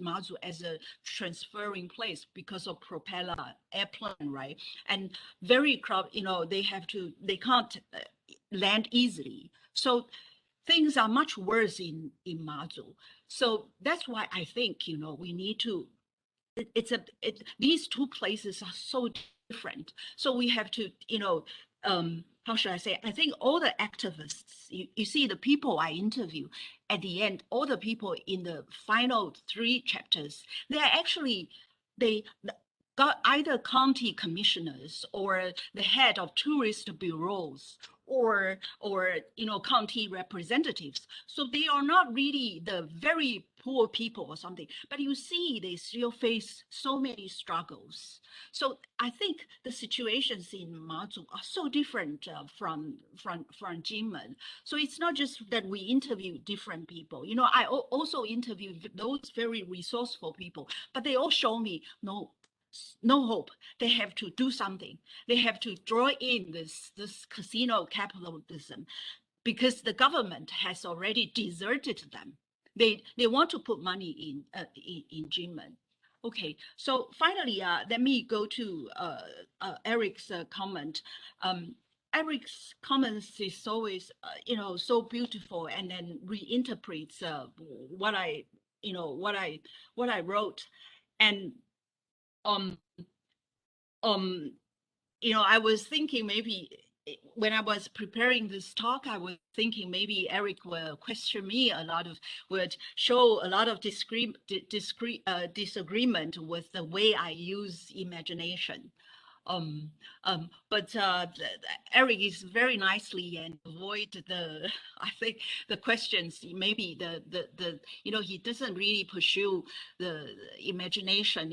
Mazu as a transferring place because of propeller airplane, right? And very crowd, they can't land easily. So things are much worse in Mazu. So that's why I think, we need to, these two places are so different. So we have to, how should I say? I think all the activists, you see the people I interview at the end, all the people in the final 3 chapters, they are actually they got either county commissioners or the head of tourist bureaus or county representatives. So they are not really the very poor people or something, but you see they still face so many struggles. So I think the situations in Mazu are so different from Jinmen. So it's not just that we interview different people. I also interviewed those very resourceful people, but they all show me no hope. They have to do something. They have to draw in this casino capitalism because the government has already deserted them. They want to put money in Jinmen. Okay, so finally, let me go to Erik's comment. Erik's comments is always, so beautiful, and then reinterprets what I wrote, and I was thinking maybe when I was preparing this talk, I was thinking maybe Erik will question me would show a lot of disagreement with the way I use imagination. But Erik is very nicely and avoid I think the questions, maybe he doesn't really pursue the imagination,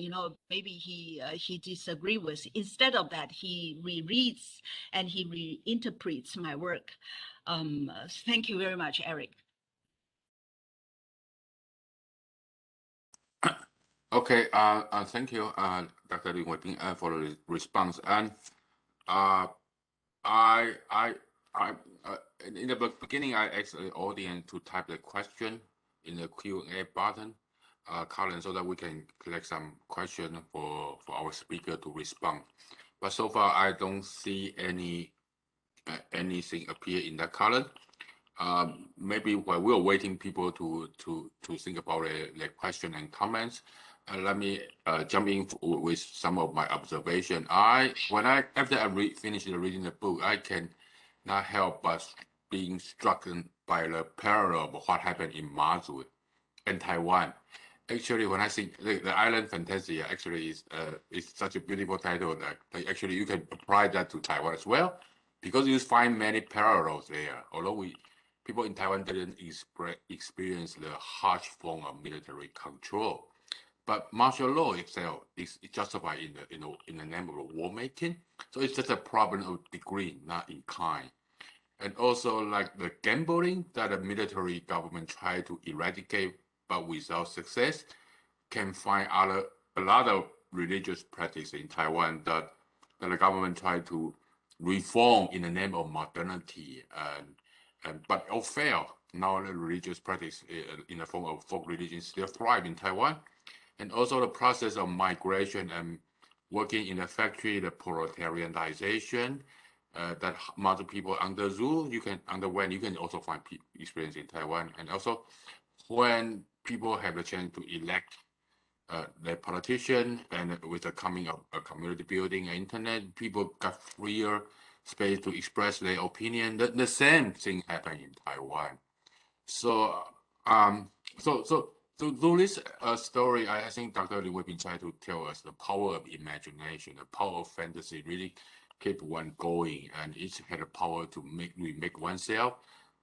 maybe he disagree with. Instead of that, he rereads and he reinterprets my work. Thank you very much, Erik. Okay, thank you, Dr. Lin Wei-ping, for the response. And in the beginning, I asked the audience to type the question in the Q&A button, column, so that we can collect some question for our speaker to respond. But so far, I don't see anything appear in that column. Maybe while we're waiting people to think about the question and comments, let me jump in with some of my observation. After I finished reading the book, I can not help but being struck by the parallel of what happened in Mazu and Taiwan. Actually, when I think the island Fantasia actually is such a beautiful title that actually you can apply that to Taiwan as well, because you find many parallels there. Although people in Taiwan didn't experience the harsh form of military control, but martial law itself is justified in the name of war making. So it's just a problem of degree, not in kind. And also, like the gambling that the military government tried to eradicate, but without success, can find a lot of religious practice in Taiwan that the government tried to reform in the name of modernity, but all failed. Now the religious practice in the form of folk religion still thrive in Taiwan. And also the process of migration and working in the factory, the proletarianization that Mazu people underwent, you can also find experience in Taiwan. And also when people have the chance to elect their politician, and with the coming of a community building and internet, people got freer space to express their opinion. The same thing happened in Taiwan. So through this story, I think Dr. Lin Wei-ping tried to tell us the power of imagination, the power of fantasy really keep one going, and it had a power to remake oneself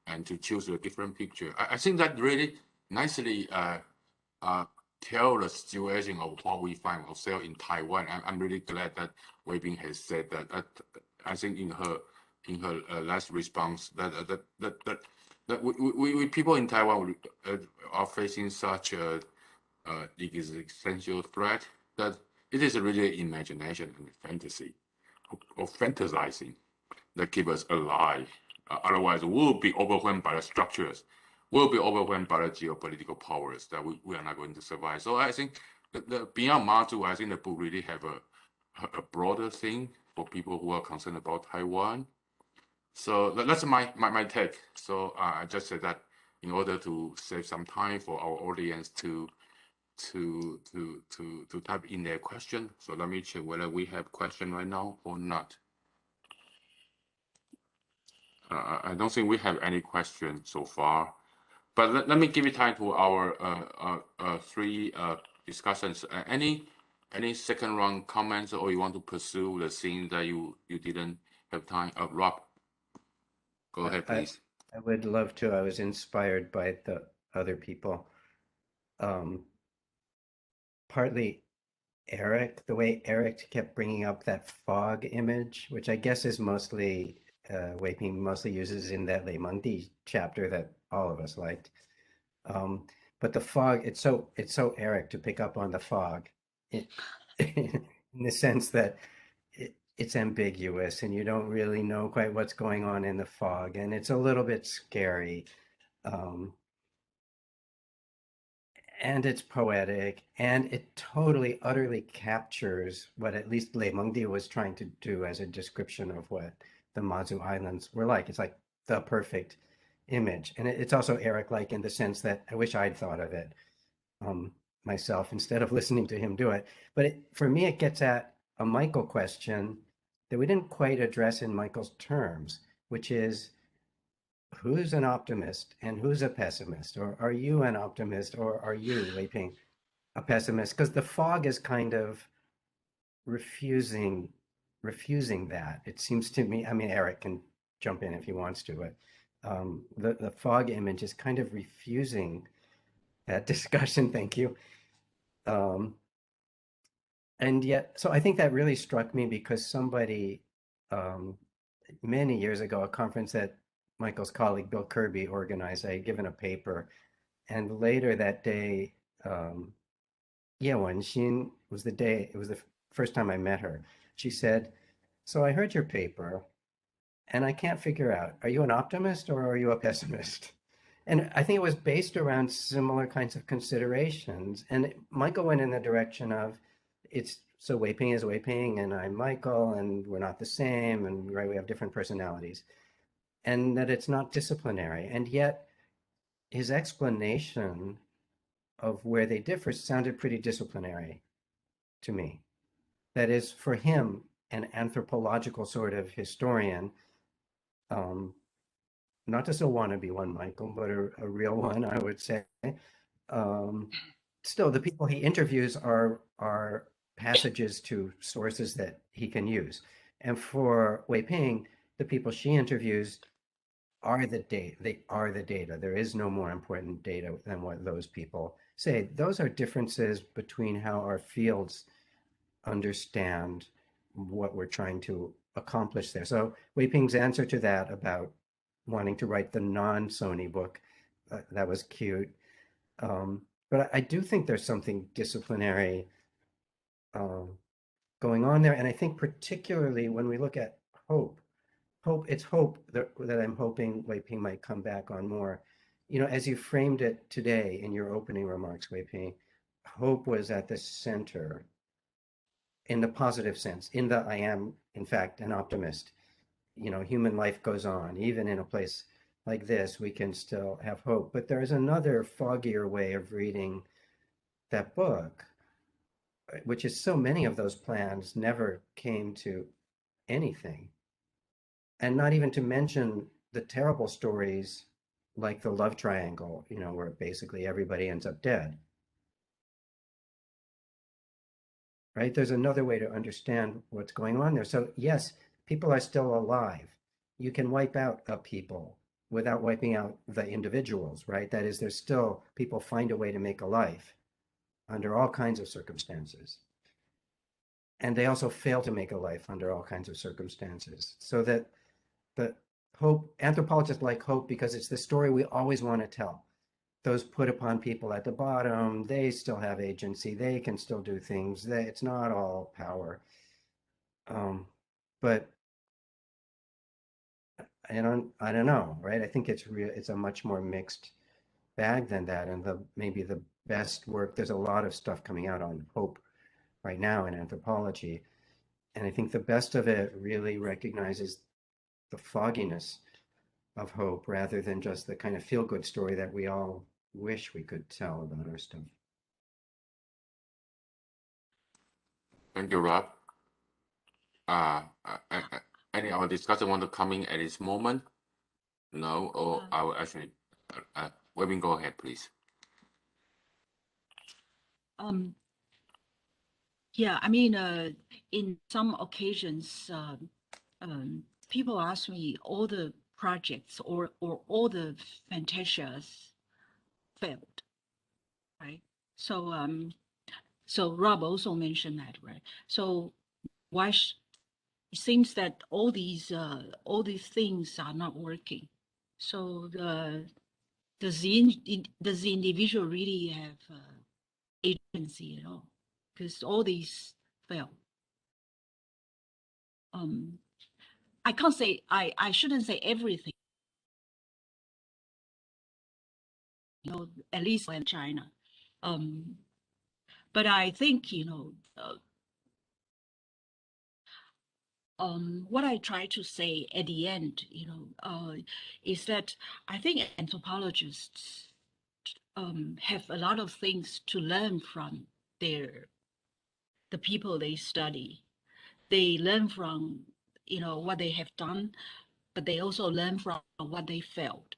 and to choose a different picture. I think that really nicely tell the situation of what we find ourselves in Taiwan. I'm really glad that Wei-ping has said that. I think in her last response that we people in Taiwan are facing such a existential threat that it is really imagination and fantasy or fantasizing that keep us alive. Otherwise, we'll be overwhelmed by the structures. We'll be overwhelmed by the geopolitical powers that we are not going to survive. So I think the beyond Mazu, I think the book really have a broader thing for people who are concerned about Taiwan. So that's my take. So I just said that in order to save some time for our audience to type in their question. So let me check whether we have question right now or not. I don't think we have any questions so far, but let me give it time to our three discussants. Any Any second round comments, or you want to pursue the scene that you didn't have time? Rob, go ahead, please. I would love to. I was inspired by the other people. Partly Erik, the way Erik kept bringing up that fog image, which I guess is mostly Wei-ping mostly uses in that Meng-di chapter that all of us liked. But the fog, it's so Erik to pick up on the fog, in the sense that it's ambiguous and you don't really know quite what's going on in the fog, and it's a little bit scary. And it's poetic, and it totally, utterly captures what at least Lei Mengdi was trying to do as a description of what the Mazu Islands were like. It's like the perfect image. And it's also Erik-like in the sense that I wish I'd thought of it myself instead of listening to him do it. But for me, it gets at a Michael question that we didn't quite address in Michael's terms, which is, who's an optimist and who's a pessimist? Or are you an optimist, or are you, Wei-ping, a pessimist? Because the fog is kind of refusing that. It seems to me, I mean, Erik can jump in if he wants to, but the fog image is kind of refusing that discussion. Thank you. And yet, so I think that really struck me because somebody many years ago, a conference that Michael's colleague Bill Kirby organized, I had given a paper, and later that day, Ye Wenxin was the day, it was the first time I met her. She said, "So I heard your paper, and I can't figure out, are you an optimist or are you a pessimist?" And I think it was based around similar kinds of considerations. And Michael went in the direction of, it's so Wei-ping is Wei-ping, and I'm Michael, and we're not the same, and right, we have different personalities. And that it's not disciplinary. And yet his explanation of where they differ sounded pretty disciplinary to me. That is, for him, an anthropological sort of historian, not just a wannabe one, Michael, but a real one, I would say. Still, the people he interviews are passages to sources that he can use. And for Wei-ping, the people she interviews are the data. They are the data. There is no more important data than what those people say. Those are differences between how our fields understand what we're trying to accomplish there. So Wei-ping's answer to that about wanting to write the non-Szonyi book, that was cute. But I do think there's something disciplinary going on there. And I think particularly when we look at hope, it's hope that I'm hoping Wei-ping might come back on more. You know, as you framed it today in your opening remarks, Wei-ping, hope was at the center in the positive sense, in the I am, in fact, an optimist. You know, human life goes on. Even in a place like this, we can still have hope. But there is another foggier way of reading that book, which is so many of those plans never came to anything. And not even to mention the terrible stories like the love triangle, you know, where basically everybody ends up dead. Right? There's another way to understand what's going on there. So yes, people are still alive. You can wipe out a people without wiping out the individuals, right? That is, there's still, people find a way to make a life under all kinds of circumstances. And they also fail to make a life under all kinds of circumstances. So that the hope, anthropologists like hope because it's the story we always want to tell. Those put upon people at the bottom, they still have agency, they can still do things, it's not all power. But I don't know, right? I think it's a much more mixed bag than that. And maybe the best work, there's a lot of stuff coming out on hope right now in anthropology. And I think the best of it really recognizes the fogginess of hope rather than just the kind of feel-good story that we all wish we could tell about our stuff. Thank you, Rob. Any of our discussants want to come in at this moment? No, or I will actually, Wei-ping, go ahead, please. Yeah, I mean, in some occasions, people ask me all the projects or all the Fantasias failed, right? So so Rob also mentioned that, right? So why it seems that all these things are not working. So does the individual really have agency at all? Because all these fail. I can't say I shouldn't say everything. You know, at least in China. But I think, you know, what I try to say at the end, you know, is that I think anthropologists have a lot of things to learn from the people they study. They learn from, you know, what they have done, but they also learn from what they failed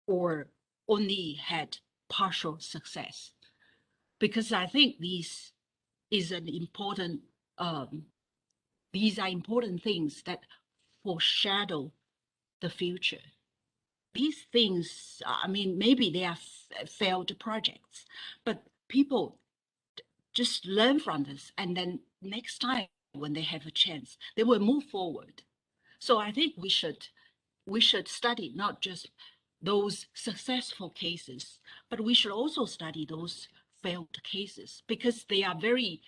or only had partial success. Because I think these are important things that foreshadow the future. These things, I mean, maybe they are failed projects, but people just learn from this, and then next time when they have a chance, they will move forward. So I think we should study not just those successful cases, but we should also study those failed cases because they are very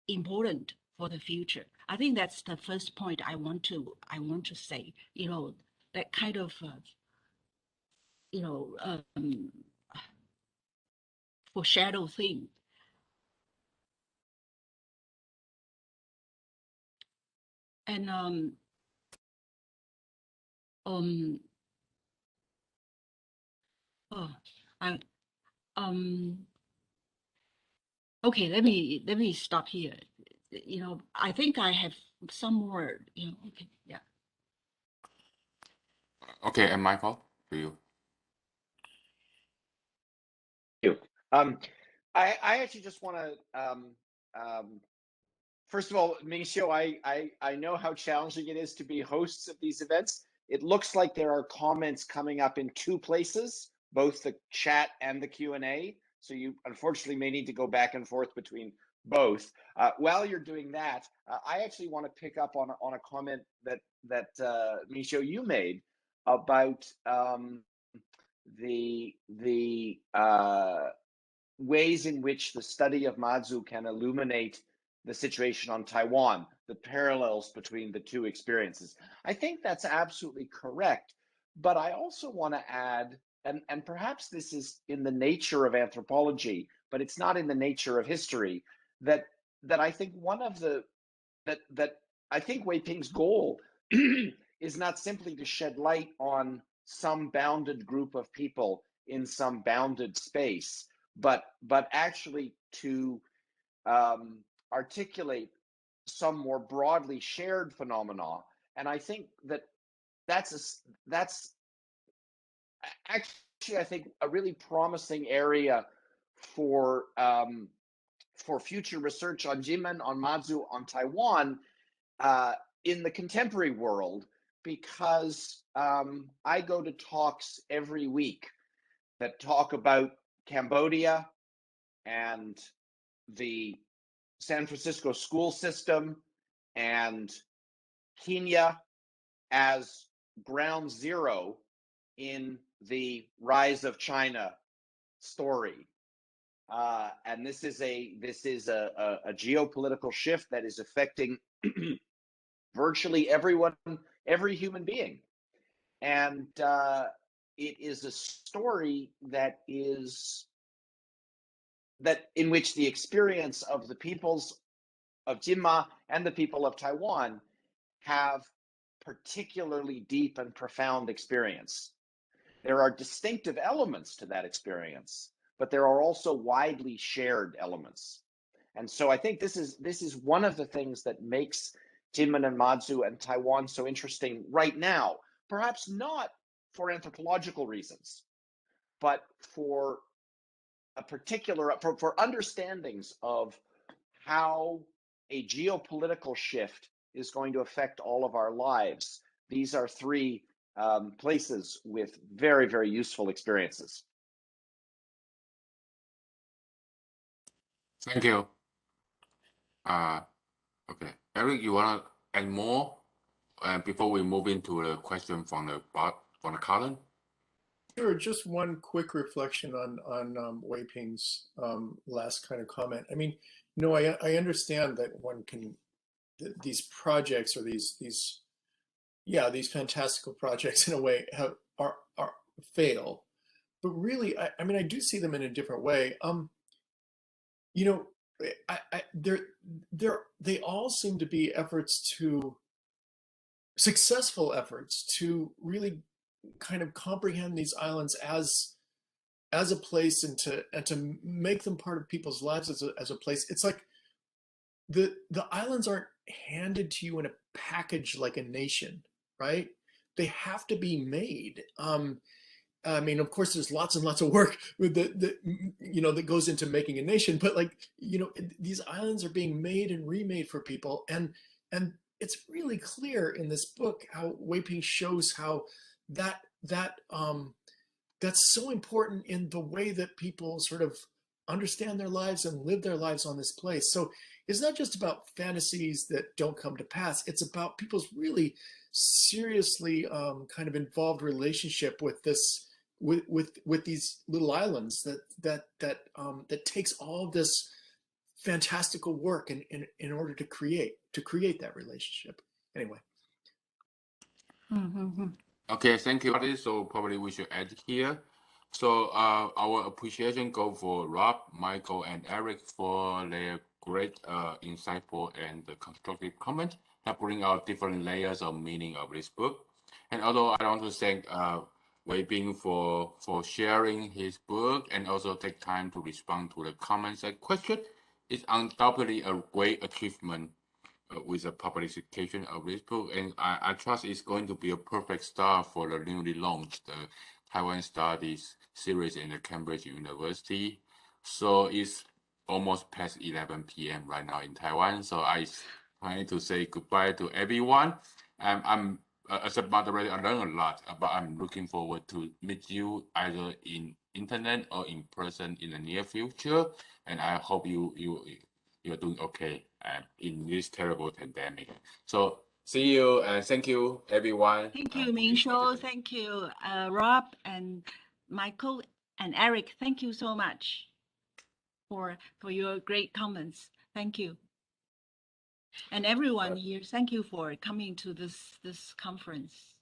important for the future. I think that's the first point I want to say. You know, that kind of you know foreshadow thing. And oh, I okay, let me stop here. You know, I think I have some more, you know, okay, yeah. Okay, and Michael, to you. Thank you. I actually just want to first of all, Ming-sho, I know how challenging it is to be hosts of these events. It looks like there are comments coming up in two places, both the chat and the Q&A. So you unfortunately may need to go back and forth between both. While you're doing that, I actually want to pick up on a comment that Ming-sho, you made about the ways in which the study of Mazu can illuminate the situation on Taiwan, the parallels between the two experiences. I think that's absolutely correct. But I also want to add, and perhaps this is in the nature of anthropology, but it's not in the nature of history, that I think one of the that I think Wei-ping's goal is not simply to shed light on some bounded group of people in some bounded space, but actually to articulate some more broadly shared phenomena. And I think that's actually, I think, a really promising area for future research on Jinmen, on Mazu, on Taiwan in the contemporary world, because I go to talks every week that talk about Cambodia and the San Francisco school system and Kenya as ground zero in the rise of China story. And this is a geopolitical shift that is affecting virtually everyone, every human being. And it is a story that in which the experience of the peoples of Jinma and the people of Taiwan have particularly deep and profound experience. There are distinctive elements to that experience, but there are also widely shared elements. And so I think this is one of the things that makes Jinmen and Mazu and Taiwan so interesting right now, perhaps not for anthropological reasons, but for a particular, for understandings of how a geopolitical shift is going to affect all of our lives. These are three places with very, very useful experiences. Thank you. Okay, Eric, you want to add more before we move into the question from the column? Sure. Just one quick reflection on Wei-ping's last kind of comment. I mean, no, I understand that one can these projects or these fantastical projects in a way are fail, but really, I mean, I do see them in a different way. You know, they all seem to be successful efforts to really kind of comprehend these islands as a place and to make them part of people's lives as a place. It's like the islands aren't handed to you in a package like a nation, right? They have to be made. I mean, of course, there's lots and lots of work with that goes into making a nation, but these islands are being made and remade for people, and it's really clear in this book how Wei-ping shows how that's so important in the way that people sort of understand their lives and live their lives on this place. So it's not just about fantasies that don't come to pass. It's about people's really seriously kind of involved relationship with this, with these little islands that takes all this fantastical work in order to create that relationship. Anyway. Mm-hmm. Okay, thank you. So probably we should add here. So our appreciation go for Rob, Michael, and Eric for their great, insightful, and constructive comment that bring out different layers of meaning of this book. And although I want to thank Wei-ping for sharing his book and also take time to respond to the comments and questions. It's undoubtedly a great achievement with the publication of this book, and I trust it's going to be a perfect start for the newly launched Taiwan Studies series in the Cambridge University. So it's almost past 11 p.m. right now in Taiwan, so I trying to say goodbye to everyone. I'm as a moderator, I learn a lot, but I'm looking forward to meet you either in internet or in person in the near future, and I hope you're doing okay in this terrible pandemic. So see you and thank you, everyone. Thank you, Ming-sho. Thank you, Rob and Michael and Eric. Thank you so much for your great comments. Thank you. And everyone here, thank you for coming to this conference.